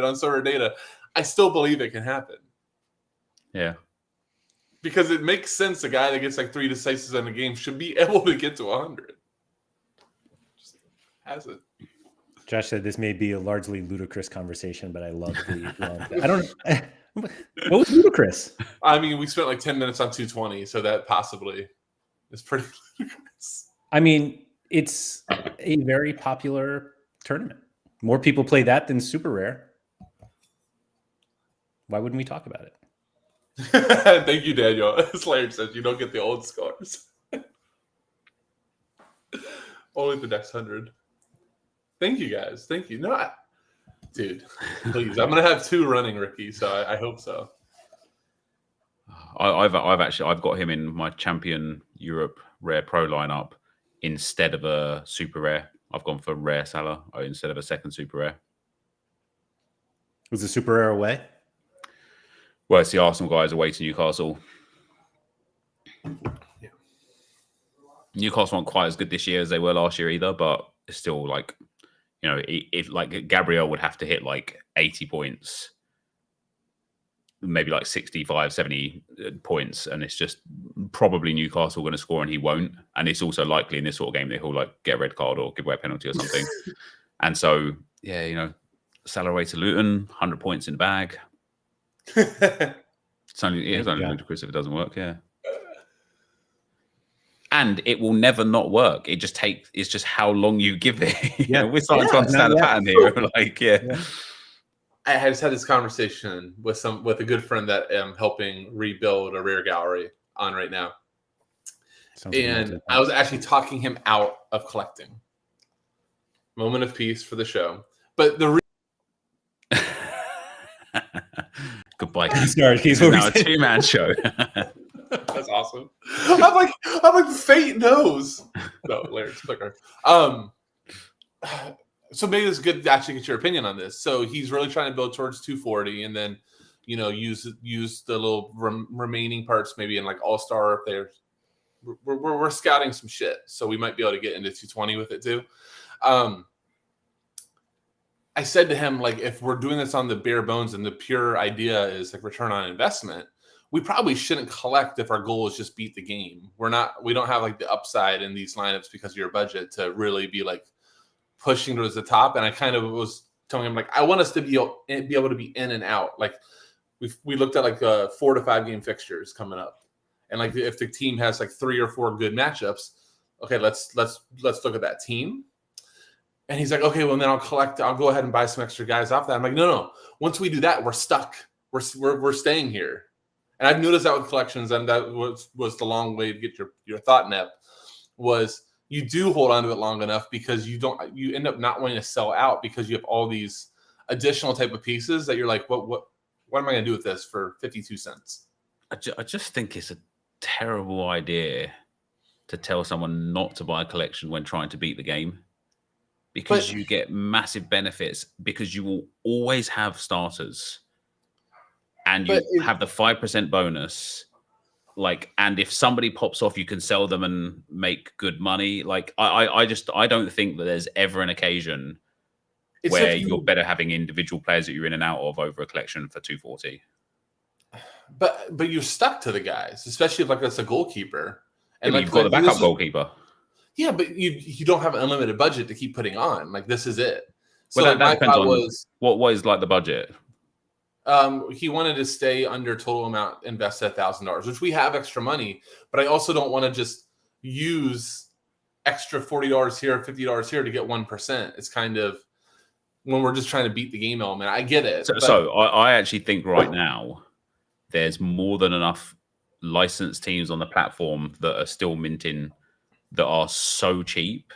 on Sorare data, I still believe it can happen. Yeah. Because it makes sense a guy that gets like 3 decisives in a game should be able to get to 100. Just hasn't. Josh said this may be a largely ludicrous conversation, but I love the I don't know. What was ludicrous? I mean, we spent like 10 minutes on 220, so that possibly is pretty ludicrous. I mean, it's a very popular tournament. More people play that than Super Rare. Why wouldn't we talk about it? Thank you, Daniel. As Laird says, you don't get the old scores. Only the next 100. Thank you, guys. Thank you. No, dude, please. I'm gonna have 2 running, Ricky. So I hope so. I've got him in my Champion Europe Rare Pro lineup instead of a Super Rare. I've gone for Rare Salah instead of a second Super Rare. Was the Super Rare away? Well, it's the Arsenal guys away to Newcastle. Yeah. Newcastle aren't quite as good this year as they were last year either, but it's still like, you know, if like Gabriel would have to hit like 80 points, maybe like 65, 70 points, and it's just probably Newcastle going to score and he won't. And it's also likely in this sort of game that he'll like get a red card or give away a penalty or something. And so, yeah, you know, Salah away to Luton, 100 points in the bag. It's only ludicrous if it doesn't work, yeah. And it will never not work. It's just how long you give it. Yeah, we're starting to understand the pattern here. Like, yeah. I just had this conversation with a good friend that I'm helping rebuild a rare gallery on right now. And I was actually talking him out of collecting. Moment of peace for the show. But the goodbye. He's now a 2-man show. That's awesome. I'm like fate knows. No, Laird's quicker. So maybe it's good to actually get your opinion on this. So he's really trying to build towards 240, and then use the little remaining parts maybe in like All-Star if they're we're scouting some shit, so we might be able to get into 220 with it too. I said to him, like, if we're doing this on the bare bones and the pure idea is like return on investment, we probably shouldn't collect if our goal is just beat the game. We don't have like the upside in these lineups because of your budget to really be like pushing towards the top. And I kind of was telling him, like, I want us to be able to be in and out. Like we looked at like 4 to 5 game fixtures coming up. And like if the team has like 3 or 4 good matchups, okay, let's look at that team. And he's like, okay, well then I'll go ahead and buy some extra guys off that. I'm like, no. Once we do that, we're stuck. We're staying here. And I've noticed that with collections, and that was the long way to get your thought, Nep, was you do hold on to it long enough because you end up not wanting to sell out because you have all these additional type of pieces that you're like, what am I going to do with this for 52 cents? I just think it's a terrible idea to tell someone not to buy a collection when trying to beat the game, because you get massive benefits because you will always have starters and you have the 5% bonus. Like, and if somebody pops off, you can sell them and make good money. Like, I don't think that there's ever an occasion where you're better having individual players that you're in and out of over a collection for 240. But you're stuck to the guys, especially if like that's a goalkeeper. And like, you've got the backup goalkeeper. Yeah, but you don't have an unlimited budget to keep putting on. Like, this is it. So well, that like, depends on what is like the budget. He wanted to stay under total amount invested $1,000, which we have extra money, but I also don't want to just use extra $40 here, $50 here to get 1%. It's kind of when we're just trying to beat the game element. I get it. So I actually think right now there's more than enough licensed teams on the platform that are still minting that are so cheap,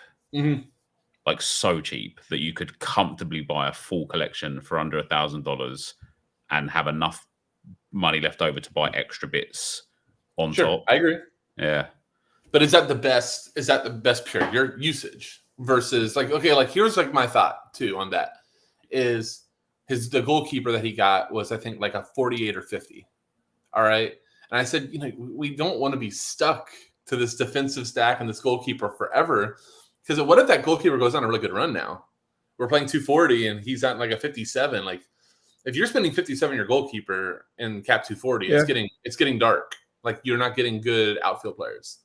like so cheap that you could comfortably buy a full collection for under $1,000 and have enough money left over to buy extra bits on top. I agree. Yeah. But is that the best pure usage versus like, okay, like here's like my thought too on that is the goalkeeper that he got was, I think, like a 48 or 50. All right. And I said, we don't want to be stuck to this defensive stack and this goalkeeper forever. Because what if that goalkeeper goes on a really good run now? We're playing 240 and he's at like a 57. Like, if you're spending 57 your goalkeeper in cap 240, it's getting dark. Like, you're not getting good outfield players.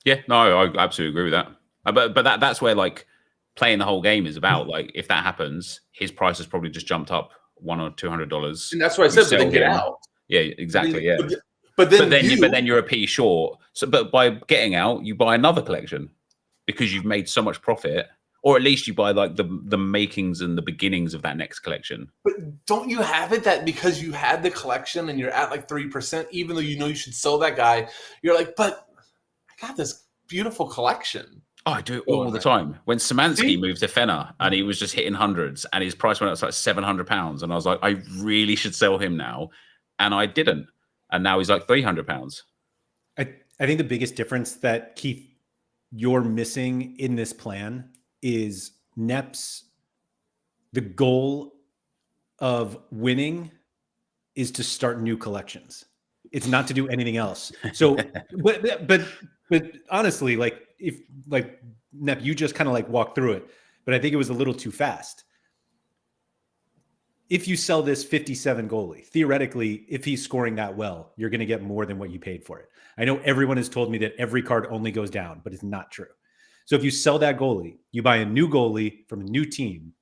Yeah, no, I absolutely agree with that. But that's where like playing the whole game is about. Like, if that happens, his price has probably just jumped up $100 or $200. And that's what I said. But then get out. Yeah, exactly. Yeah. But then you're a P short. So, but by getting out, you buy another collection because you've made so much profit. Or at least you buy like the makings and the beginnings of that next collection. But don't you have it that because you had the collection and you're at like 3%, even though you should sell that guy, you're like, but I got this beautiful collection. Oh, I do it all the time. When Szymanski moved to Fenner and he was just hitting hundreds and his price went up to like £700, and I was like, I really should sell him now, and I didn't, and now he's like £300. I think the biggest difference that Keith you're missing in this plan is the goal of winning is to start new collections. It's not to do anything else. So, but honestly, like if like Nep, you just kind of like walked through it, but I think it was a little too fast. If you sell this 57 goalie, theoretically, if he's scoring that well, you're going to get more than what you paid for it. I know everyone has told me that every card only goes down, but it's not true. So if you sell that goalie, you buy a new goalie from a new team.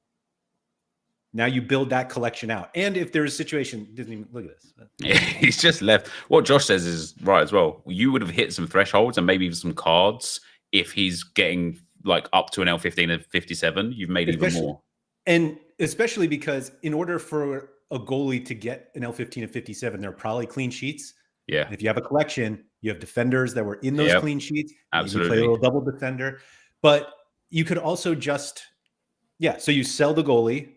Now you build that collection out. And if there's a situation, look at this. Yeah, he's just left. What Josh says is right as well. You would have hit some thresholds and maybe even some cards if he's getting like up to an L15 and 57. You've made even more. And especially because in order for a goalie to get an L15 and 57, they're probably clean sheets. Yeah. And if you have a collection, you have defenders that were in those clean sheets. Absolutely. You play a little double defender. But you could also just, so you sell the goalie,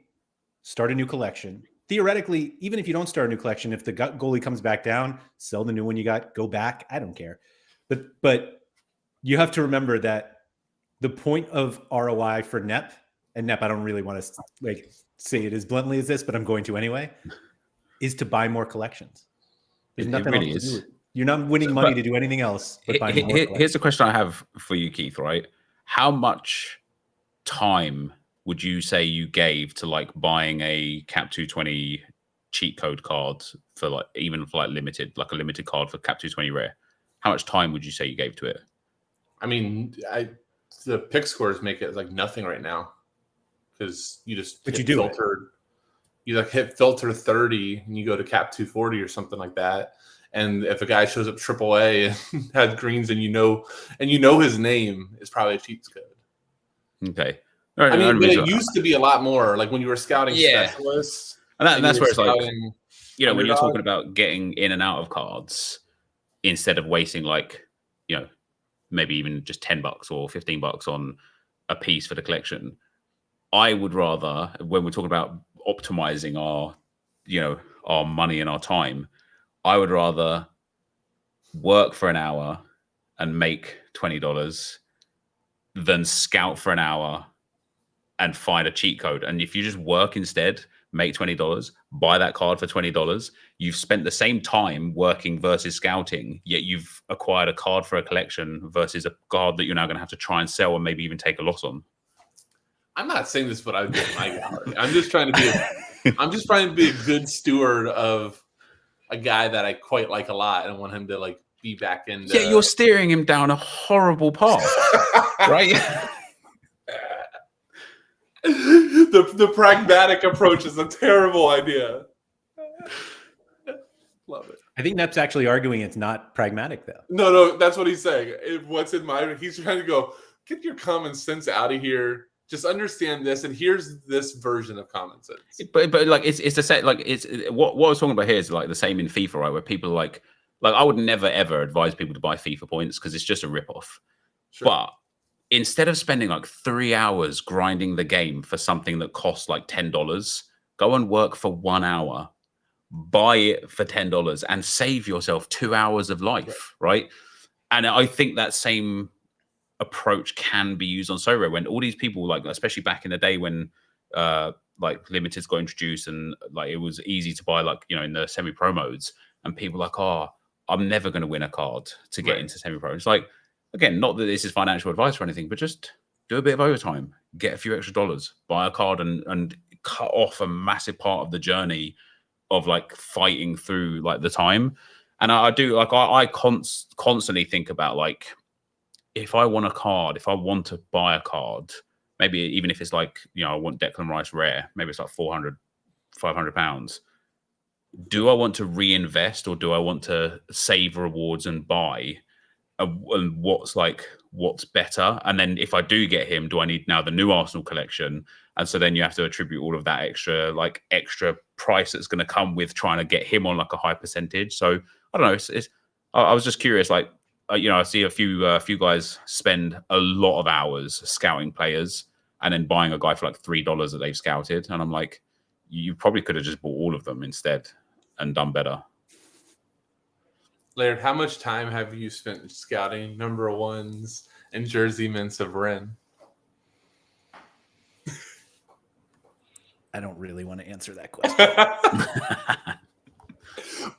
start a new collection. Theoretically, even if you don't start a new collection, if the goalie comes back down, sell the new one you got, go back. I don't care. But you have to remember that the point of ROI for Nep, and Nep, I don't really want to like say it as bluntly as this, but I'm going to anyway, is to buy more collections. There's nothing else to do. You're not winning money to do anything else but buying more. Here's the question I have for you, Keith, right? How much time would you say you gave to like buying a Cap 220 cheat code card for like, even for like limited, like a limited card for Cap 220 rare? How much time would you say you gave to it? I mean, the pick scores make it like nothing right now because you just filtered. You like hit filter 30 and you go to Cap 240 or something like that. And if a guy shows up AAA and has greens and you know his name, is probably a cheat code. Okay. I mean, but it used to be a lot more like when you were scouting specialists. And that's where it's like, when you're talking about getting in and out of cards instead of wasting like, maybe even just $10 or $15 on a piece for the collection. I would rather, when we're talking about optimizing our money and our time, I would rather work for an hour and make $20 than scout for an hour and find a cheat code. And if you just work instead, make $20, buy that card for $20, you've spent the same time working versus scouting, yet you've acquired a card for a collection versus a card that you're now going to have to try and sell and maybe even take a loss on. I'm not saying this is what I would do in my gallery. I'm just trying to be a good steward of a guy that I quite like a lot and want him to like be back in. Yeah, you're steering him down a horrible path, right? The pragmatic approach is a terrible idea. Love it. I think that's actually arguing it's not pragmatic, though. No, that's what he's saying. What's in my, he's trying to go, get your common sense out of here. Just understand this, and here's this version of common sense. But like it's the same. Like what I was talking about here is like the same in FIFA, right? Where people like I would never ever advise people to buy FIFA points because it's just a ripoff. Sure. But instead of spending like 3 hours grinding the game for something that costs like $10, go and work for 1 hour, buy it for $10, and save yourself 2 hours of life, right? And I think that same approach can be used on Sorare when all these people, like especially back in the day when like limiteds got introduced and like it was easy to buy, like in the semi-pro modes, and people like, oh, I'm never going to win a card to get into semi-pro. It's like, again, not that this is financial advice or anything, but just do a bit of overtime, get a few extra dollars, buy a card, and cut off a massive part of the journey of like fighting through like the time. And I do like I constantly think about like, if I want a card, if I want to buy a card, maybe even if it's like, I want Declan Rice rare, maybe it's like 400, 500 pounds. Do I want to reinvest or do I want to save rewards and buy? And what's better? And then if I do get him, do I need now the new Arsenal collection? And so then you have to attribute all of that extra price that's going to come with trying to get him on like a high percentage. So I don't know. I was just curious, like, I see a few guys spend a lot of hours scouting players and then buying a guy for like $3 that they've scouted. And I'm like, you probably could have just bought all of them instead and done better. Laird, how much time have you spent scouting number ones and jersey mints of Ren? I don't really want to answer that question.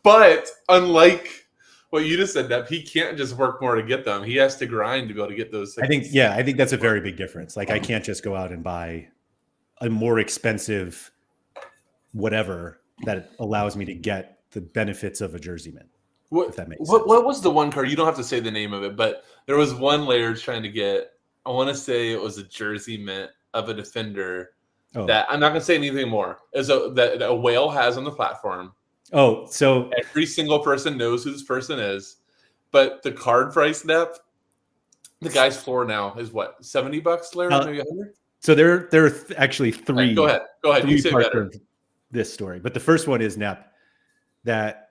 But unlike what you just said, that he can't just work more to get them. He has to grind to be able to get those things. I think that's a very big difference. Like I can't just go out and buy a more expensive whatever that allows me to get the benefits of a jersey mint. If that makes sense. What was the one card? You don't have to say the name of it, but there was one Laird trying to get. I want to say it was a jersey mint of a defender that I'm not going to say anything more. That a whale has on the platform. Oh, so every single person knows who this person is, but the card price depth, the guy's floor now is what, $70, Laird? Maybe 100? So there are actually three. Right, go ahead. Three You say parts better. of this story, but the first one is Nep, that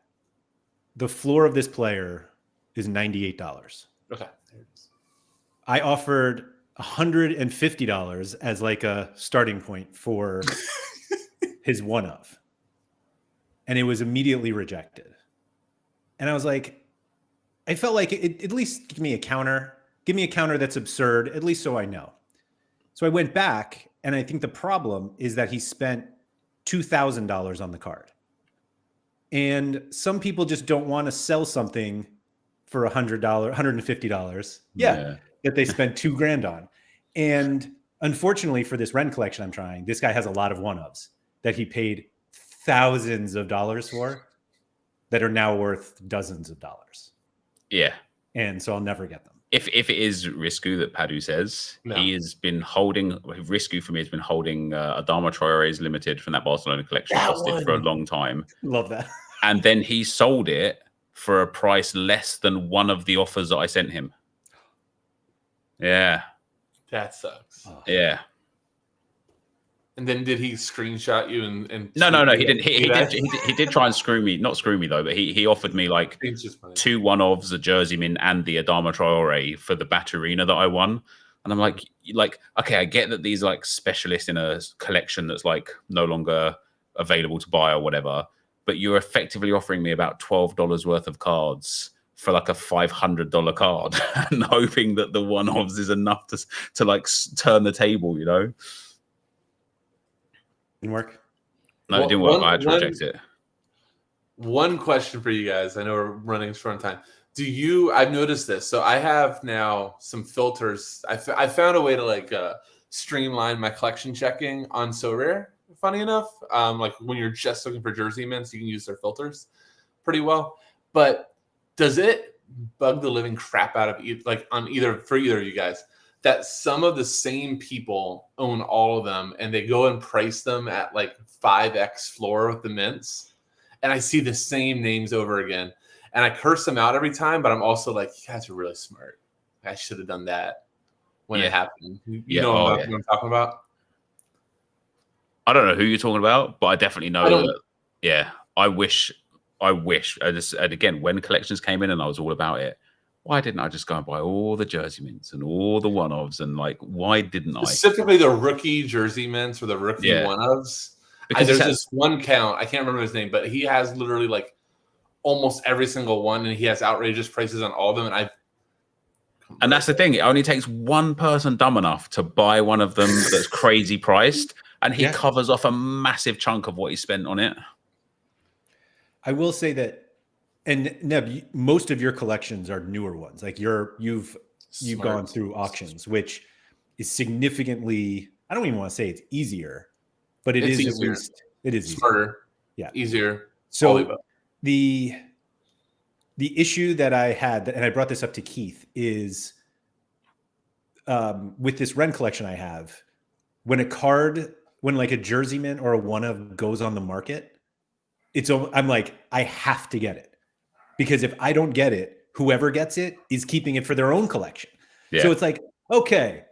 the floor of this player is $98. Okay. I offered $150 as like a starting point for his one of. And it was immediately rejected. And I was like, I felt like at least give me a counter. Give me a counter that's absurd, at least so I know. So I went back, and I think the problem is that he spent $2,000 on the card. And some people just don't want to sell something for $100, $150. Yeah, that they spent $2,000 on. And unfortunately for this Ren collection I'm trying, this guy has a lot of one-ofs that he paid thousands of dollars for that are now worth dozens of dollars. Yeah. And so I'll never get them. If it is Risku that Padu says, he has been holding, Risku for me has been holding Adama Traore's limited from that Barcelona collection hostage for a long time. Love that. And then he sold it for a price less than one of the offers that I sent him. Yeah. That sucks. Oh. Yeah. And then did he screenshot you and No, he didn't. He did try and screw me. Not screw me though, but he offered me like 2 one-ofs, a jersey mint, and the Adama Traore for the Baturina that I won. And I'm like, okay, I get that these are like specialists in a collection that's like no longer available to buy or whatever, but you're effectively offering me about $12 worth of cards for like a $500 card and hoping that the one-offs is enough to like turn the table, you know? Didn't work. No, it didn't work. I had to reject it. One question for you guys. I know we're running short on time. I've noticed this. So I have now some filters. I found a way to like streamline my collection checking on Sorare. Funny enough, like when you're just looking for jersey mints, you can use their filters pretty well. But does it bug the living crap out of you, like for either of you guys, that some of the same people own all of them and they go and price them at like 5x floor with the mints? And I see the same names over again. And I curse them out every time, but I'm also like, you guys are really smart. I should have done that when it happened. You know what I'm talking about? I don't know who you're talking about, but I definitely know that. Yeah, I wish. And again, when collections came in and I was all about it, why didn't I just go and buy all the jersey mints and all the one-ofs? And like, why didn't I? Specifically the rookie jersey mints or the rookie one-ofs. Because there's this one count, I can't remember his name, but he has literally like almost every single one, and he has outrageous prices on all of them. And that's the thing. It only takes one person dumb enough to buy one of them that's crazy priced, and he covers off a massive chunk of what he spent on it. I will say that, and Neb, most of your collections are newer ones. Like you've gone through auctions, which is significantly, I don't even want to say it's easier, but it's easier. At least it is smarter. Yeah. Easier. So the issue that I had, and I brought this up to Keith, is with this Ren collection I have, when like a jersey mint or a one-of goes on the market, I'm like, I have to get it. Because if I don't get it, whoever gets it is keeping it for their own collection. Yeah. So it's like, okay,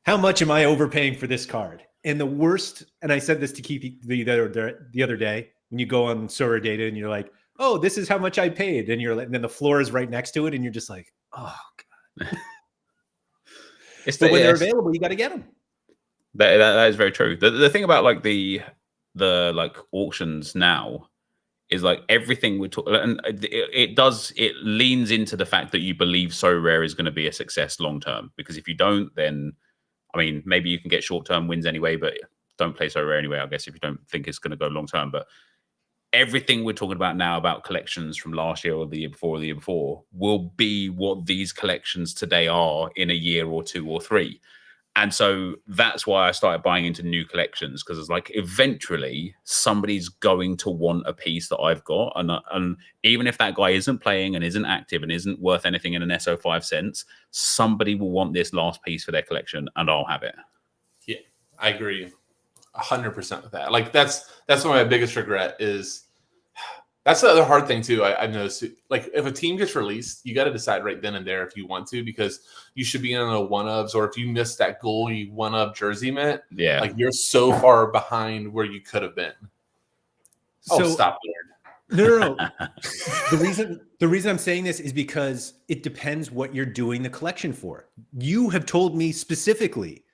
how much am I overpaying for this card? And the worst, and I said this to Keith the other day, when you go on Sorare data and you're like, oh, this is how much I paid. And you're like, and then the floor is right next to it. And you're just like, oh God. But when they're available, you got to get them. That is very true. The thing about like the like auctions now is like everything we talk, and it leans into the fact that you believe Sorare is going to be a success long term. Because if you don't, then I mean, maybe you can get short term wins anyway, but don't play Sorare anyway, I guess, if you don't think it's going to go long term. But everything we're talking about now about collections from last year or the year before or the year before will be what these collections today are in a year or 2 or 3. And so that's why I started buying into new collections, because it's like eventually somebody's going to want a piece that I've got. And even if that guy isn't playing and isn't active and isn't worth anything in an SO5 sense, somebody will want this last piece for their collection and I'll have it. Yeah, I agree 100% with that. Like that's one of my biggest regret is that's the other hard thing too. I've noticed, like if a team gets released, you got to decide right then and there if you want to, because you should be in a one-ofs, or if you missed that goal, you one-of jersey mint. Yeah, like you're so far behind where you could have been. So, stop there. No. The reason I'm saying this is because it depends what you're doing the collection for. You have told me specifically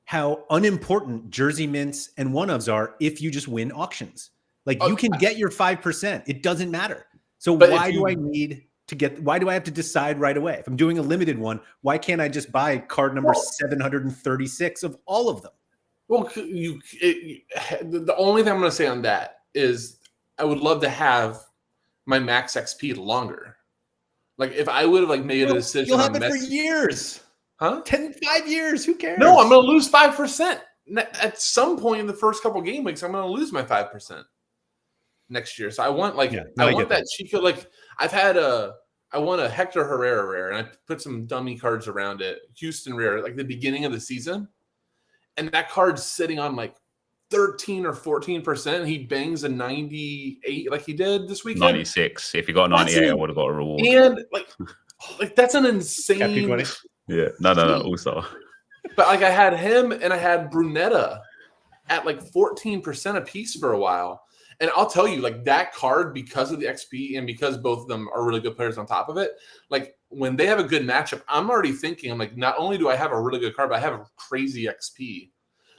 how unimportant jersey mints and one-ofs are if you just win auctions. Like you can get your 5%. It doesn't matter. So why do I have to decide right away? If I'm doing a limited one, why can't I just buy card number 736 of all of them? Well, the only thing I'm going to say on that is I would love to have my max XP longer. Like if I would have like made a decision, you'll have on it for Messi, years. huh? 5 years. Who cares? No, I'm going to lose 5%. At some point in the first couple game weeks, I'm going to lose my 5% next year. So I want I want that Chico. Like I want a Hector Herrera rare, and I put some dummy cards around it. Houston rare, like the beginning of the season, and that card's sitting on like 13 or 14%. And he bangs a 98 like he did this weekend. 96. If you got 98, I would have got a reward. And like that's an insane. Yeah, no, also. But like I had him and I had Brunetta at like 14% a piece for a while. And I'll tell you, like that card, because of the XP and because both of them are really good players on top of it, like when they have a good matchup, I'm already thinking, I'm like, not only do I have a really good card, but I have a crazy XP.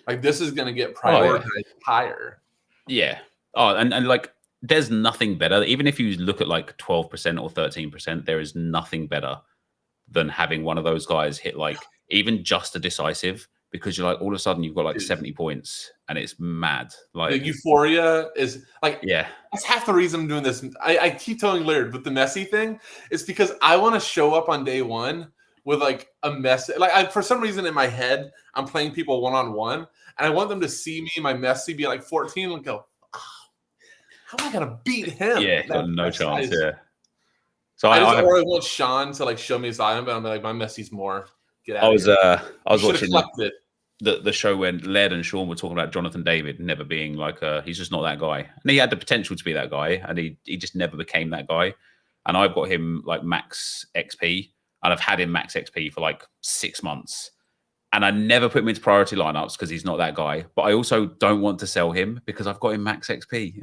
Like this is going to get prioritized higher. Yeah. Oh, and like there's nothing better. Even if you look at like 12% or 13%, there is nothing better than having one of those guys hit like even just a decisive, because you're like all of a sudden you've got like 70 points and it's mad. Like the euphoria is like, yeah, that's half the reason I'm doing this. I keep telling Laird with the Messi thing, it's because I want to show up on day one with like a mess. Like for some reason in my head, I'm playing people one-on-one and I want them to see me, my Messi be like 14 and go, oh, how am I going to beat him? Yeah, got no chance. Yeah. So I want Sean to like show me his item, but I'm like, my Messi's more. Get out I was watching the show when Laird and Sean were talking about Jonathan David never being like he's just not that guy, and he had the potential to be that guy, and he just never became that guy. And I've got him like max XP, and I've had him max XP for like 6 months, and I never put him into priority lineups because he's not that guy. But I also don't want to sell him because I've got him max XP.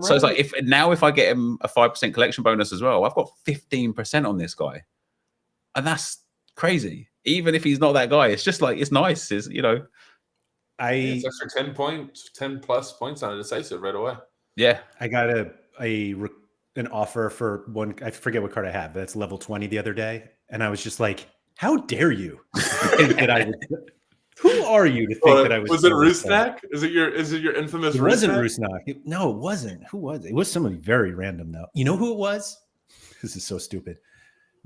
So it's like if I get him a 5% collection bonus as well, I've got 15% on this guy, and that's crazy. Even if he's not that guy, it's just like it's nice. It's it's extra 10 plus points on a decisive right away. Yeah, I got an offer for one. I forget what card I have. That's level 20 the other day, and I was just like, "How dare you think that I would?" Who are you to think that I was? Was it Rusnak? Is it your infamous? It wasn't Rusnak. No, it wasn't. Who was it? It was somebody very random though. You know who it was? This is so stupid.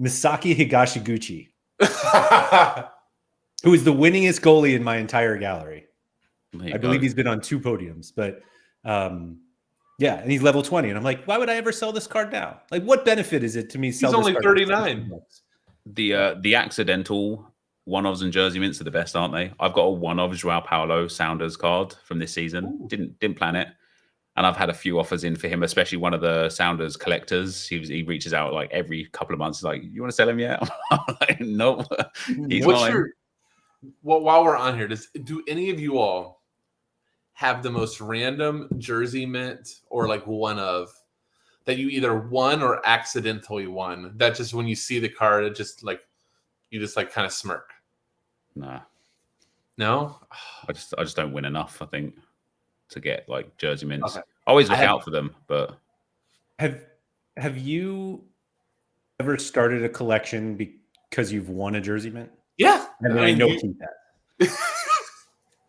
Misaki Higashiguchi. Who is the winningest goalie in my entire gallery. I believe he's been on 2 podiums, but yeah, and he's level 20. And I'm like, why would I ever sell this card now? Like, what benefit is it to me? He's only 39. The accidental one-ofs and jersey mints are the best, aren't they? I've got a one-of Joao Paulo Sounders card from this season. Ooh. Didn't plan it. And I've had a few offers in for him, especially one of the Sounders collectors. He reaches out like every couple of months. He's like, you want to sell him yet? I'm like, no. He's mine. While we're on here, do any of you all have the most random jersey mint or like one of that you either won or accidentally won? That just when you see the card, it just like you just like kind of smirk. Nah. No? I just don't win enough, I think, to get like jersey mints. Okay. I always look out for them, but have you ever started a collection because you've won a jersey mint? Yeah. And I know keep that.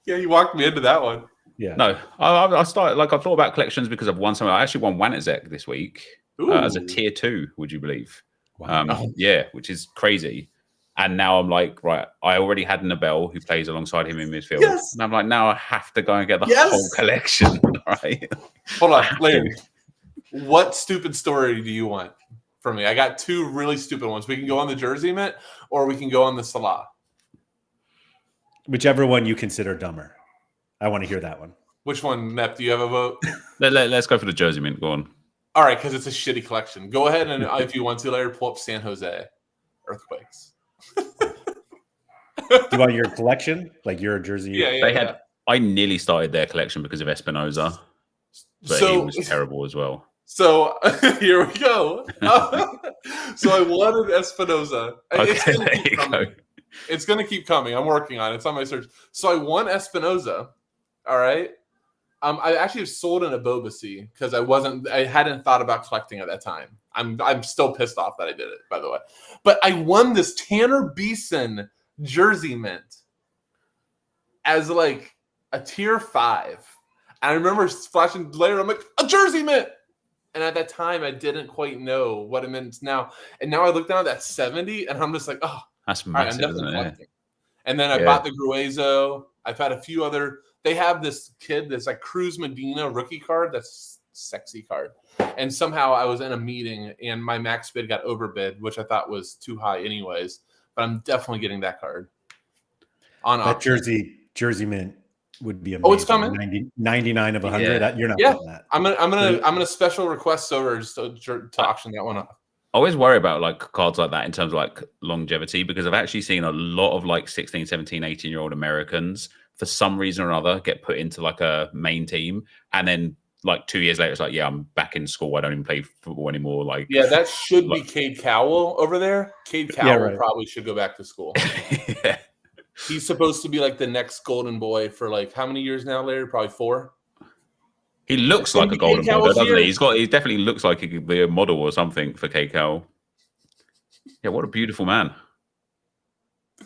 Yeah, you walked me into that one. Yeah. No, I started like I've thought about collections because I've won some. I actually won NepentheZ this week as a tier 2, would you believe? Wow. Yeah, which is crazy. And now I'm like, right, I already had Nabel who plays alongside him in midfield. Yes. And I'm like, now I have to go and get the whole collection, right? Hold on, Larry. What stupid story do you want from me? I got 2 really stupid ones. We can go on the jersey mint or we can go on the Salah. Whichever one you consider dumber. I want to hear that one. Which one, Nep? Do you have a vote? Let's go for the jersey mint. Go on. All right, because it's a shitty collection. Go ahead and if you want to, Larry, pull up San Jose Earthquakes. Do you want your collection? Like your jersey? Yeah. I nearly started their collection because of Espinoza, but he was terrible as well. So here we go. So I wanted Espinoza. Okay, It's going to keep coming. I'm working on it. It's on my search. So I won Espinoza. All right. I actually have sold an Abobasi because I hadn't thought about collecting at that time. I'm still pissed off that I did it, by the way. But I won this Tanner Beeson jersey mint as like a tier 5. And I remember flashing later, I'm like, a jersey mint. And at that time, I didn't quite know what it meant now. And now I look down at that 70, and I'm just like, oh, That's all right, I'm massive, definitely isn't it? collecting. And then I Yeah. bought the Gruezo. I've had a few other. They have this kid that's like Cruz Medina rookie card. That's a sexy card. And somehow I was in a meeting, and my max bid got overbid, which I thought was too high anyways. But I'm definitely getting that card on That auction. jersey mint would be amazing. Oh, it's coming. 99 of 100. Yeah. You're not Yeah. getting that. I'm gonna special request Sorare just to auction that one up. I always worry about like cards like that in terms of like longevity, because I've actually seen a lot of like 16, 17, 18-year-old Americans for some reason or another get put into like a main team, and then like 2 years later it's like, yeah, I'm back in school, I don't even play football anymore. Like, Yeah, that should be like- Cade Cowell over there. Cade Cowell right. probably should go back to school. yeah. He's supposed to be like the next golden boy for like how many years now, Larry? Probably 4. He looks It's gonna like a be golden Cade boy, Cowell's doesn't year. he? He definitely looks like he could be a model or something for KCal. Yeah, what a beautiful man. I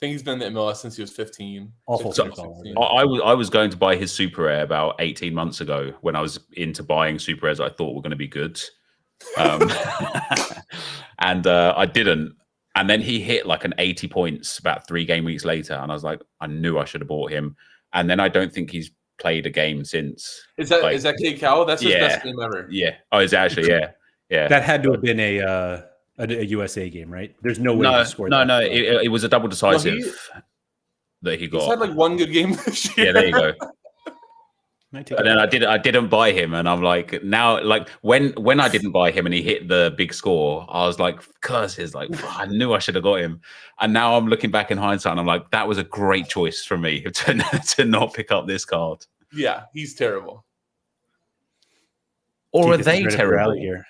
think he's been in the MLS since he was 15. Awful 15, football. 16. I was going to buy his super rare about 18 months ago when I was into buying super rares I thought were going to be good. And I didn't. And then he hit like an 80 points about 3 game weeks later. And I was like, I knew I should have bought him. And then I don't think he's played a game since. Is that like, Cade Cowell? That's his yeah. best game ever. Yeah. Oh, is it actually? Yeah. Yeah. That had to have been a USA game, right? There's no way No, to score no, that. no. It was a double decisive that he He's got. had like one good game this year. Yeah, there you go. Might take And then I didn't buy him, and I'm like, now, like when I didn't buy him and he hit the big score, I was like, curses, like I knew I should have got him. And now I'm looking back in hindsight, and I'm like, that was a great choice for me to not pick up this card. Yeah, he's terrible. Or Keith are they is ready for rally terrible?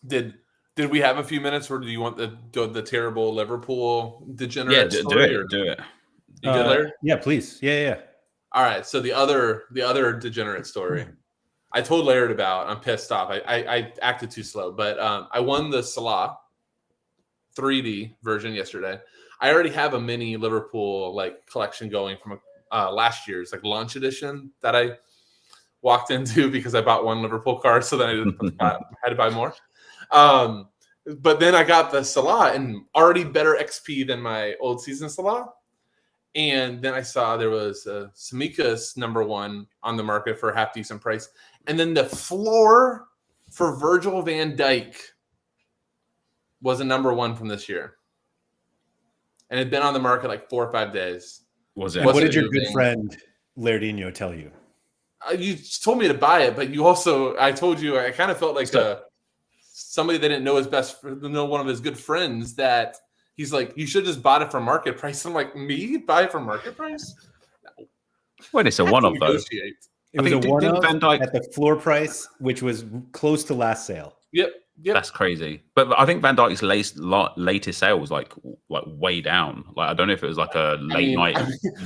here. Did we have a few minutes, or do you want the terrible Liverpool degenerate? Yeah, do story, or- it. Do it. You good, Larry? Yeah, please. Yeah. All right. So the other degenerate story, I told Laird about. I'm pissed off. I acted too slow, but I won the Salah 3D version yesterday. I already have a mini Liverpool like collection going from last year's like launch edition that I walked into because I bought one Liverpool card, so then I didn't had to buy more. But then I got the Salah and already better XP than my old season Salah. And then I saw there was a Samika's #1 on the market for a half decent price. And then the floor for Virgil van Dijk was a #1 from this year. And it had been on the market like 4 or 5 days. Was And it? what did your moving? good friend Lairdinho tell you? You told me to buy it, but you also, I told you, I kind of felt like somebody that didn't know one of his good friends that he's like, you should just bought it for market price. I'm like, me buy it for market price? When it's a one-off though. Negotiate. It I was think a didn't one-off Van Dijk- at the floor price, which was close to last sale. Yep. That's crazy. But I think Van Dijk's latest sale was like way down. Like I don't know if it was like a late night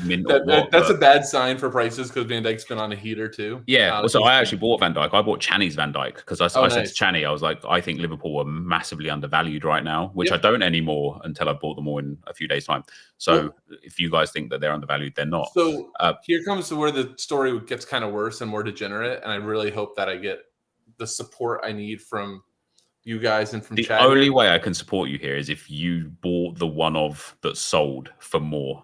mint or what. That's but- a bad sign for prices because Van Dijk's been on a heater too. Yeah, so I actually bought Van Dijk. I bought Channy's Van Dijk because I said nice. to Channy, I was like, I think Liverpool are massively undervalued right now, which I don't anymore until I bought them all in a few days' time. So if you guys think that they're undervalued, they're not. So here comes to where the story gets kind of worse and more degenerate, and I really hope that I get the support I need from you guys and from The chat. only way I can support you here is if you bought the one-of that sold for more.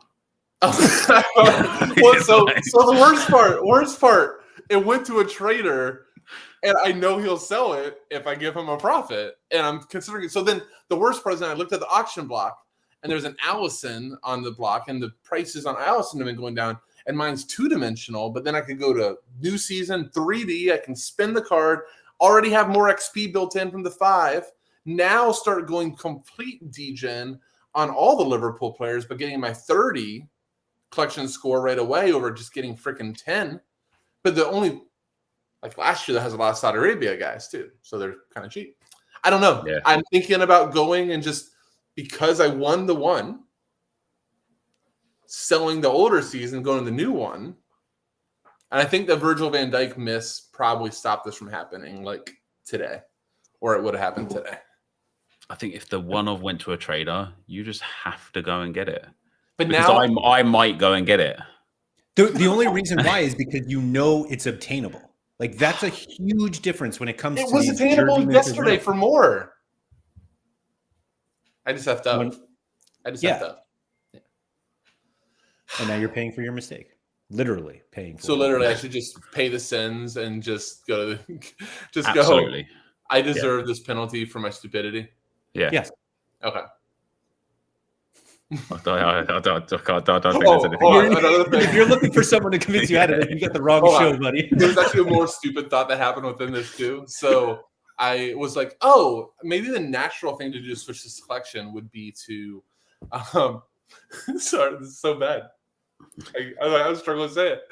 Well, so the worst part, it went to a trader, and I know he'll sell it if I give him a profit, and I'm considering it. So then the worst part is I looked at the auction block, and there's an Allison on the block, and the prices on Allison have been going down, and mine's 2-dimensional, but then I could go to new season 3D. I can spin the card, already have more XP built in from the 5. Now start going complete degen on all the Liverpool players, but getting my 30 collection score right away over just getting freaking 10. But the only, like last year, that has a lot of Saudi Arabia guys too. So they're kind of cheap. I don't know. Yeah. I'm thinking about going and just because I won the one, selling the older season, going to the new one. And I think the Virgil van Dijk miss probably stopped this from happening like today, or it would have happened today. I think if the one-of went to a trader, you just have to go and get it. But Because now I might go and get it. The only reason why is because you know it's obtainable. Like that's a huge difference when it comes It to was these attainable jersey yesterday minted for more. I just effed up. When- I just yeah. effed up. and now you're paying for your mistake. Literally paying for So it. literally, I should just pay the sins and just go to the, just Absolutely. go. I deserve this penalty for my stupidity. Yeah. Yes. Okay. I don't think Oh, there's anything. hold on, another thing. If you're looking for someone to convince you out of it, you got the wrong Hold show, on. buddy. There's actually a more stupid thought that happened within this too. So I was like, oh, maybe the natural thing to do to switch this collection would be to, sorry, this is so bad. I was struggling to say it.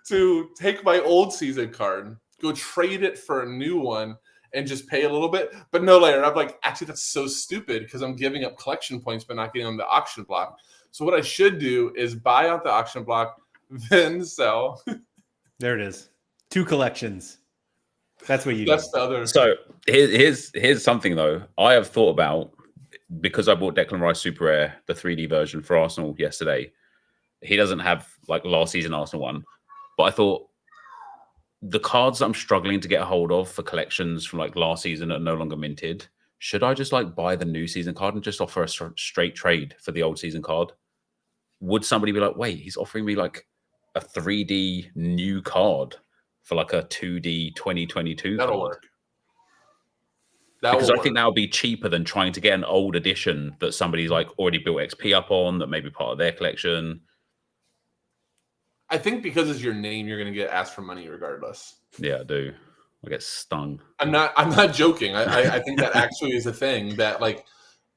To take my old season card, go trade it for a new one, and just pay a little bit. But no, later, I'm like, actually, that's so stupid because I'm giving up collection points but not getting on the auction block. So what I should do is buy out the auction block, then sell. There it is. 2 collections. That's what you do. That's the other. So here's something though. I have thought about, because I bought Declan Rice Super Rare, the 3D version for Arsenal yesterday. He doesn't have like last season Arsenal one, but I thought the cards I'm struggling to get a hold of for collections from like last season are no longer minted. Should I just like buy the new season card and just offer a straight trade for the old season card? Would somebody be like, wait, he's offering me like a 3D new card for like a 2D 2022 That'll card? work. That Because will I work. think that would be cheaper than trying to get an old edition that somebody's like already built XP up on, that may be part of their collection. I think because it's your name, you're going to get asked for money regardless. Yeah, I do. I get stung. I'm not joking. I think that actually is a thing that, like,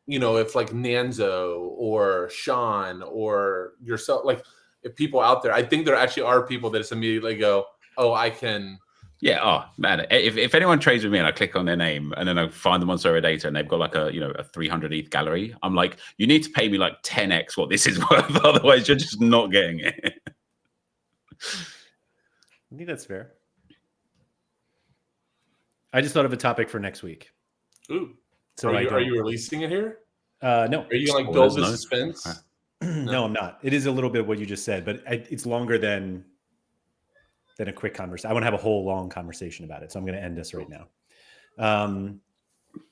you know, if like Nanzo or Sean or yourself, like if people out there, I think there actually are people that just immediately go, oh, I can. Yeah. Oh man, if anyone trades with me and I click on their name and then I find them on Sorare data and they've got like a 300 ETH gallery, I'm like, you need to pay me like 10x what this is worth, otherwise you're just not getting it. I think that's fair. I just thought of a topic for next week. Ooh. So are you releasing it here? No. Are you going to like build the suspense? No, I'm not. It is a little bit what you just said, but it's longer than a quick conversation. I want to have a whole long conversation about it, so I'm going to end this right now.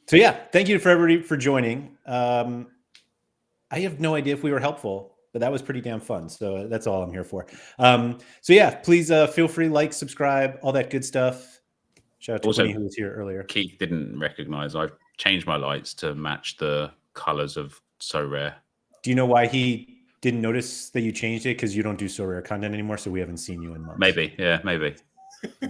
So yeah, thank you for everybody for joining. I have no idea if we were helpful, but that was pretty damn fun. So that's all I'm here for. So yeah, please feel free, like, subscribe, all that good stuff. Shout out to Also, Winnie, who was here earlier. Keith didn't recognize I've changed my lights to match the colors of Sorare. Do you know why he didn't notice that you changed it? Because you don't do Sorare content anymore, so we haven't seen you in months. Maybe. Yeah, maybe. Yeah.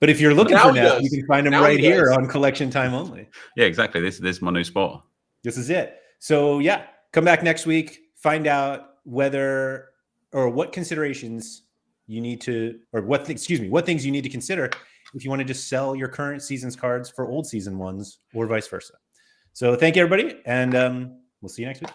But if you're looking Now for he Nep, does. you can find him Now right he here does. on Collection Time Only. Yeah, exactly. This is my new spot. This is it. So yeah, come back next week, find out whether or what considerations you need to, or what things you need to consider if you want to just sell your current season's cards for old season ones or vice versa. So thank you, everybody, and we'll see you next week.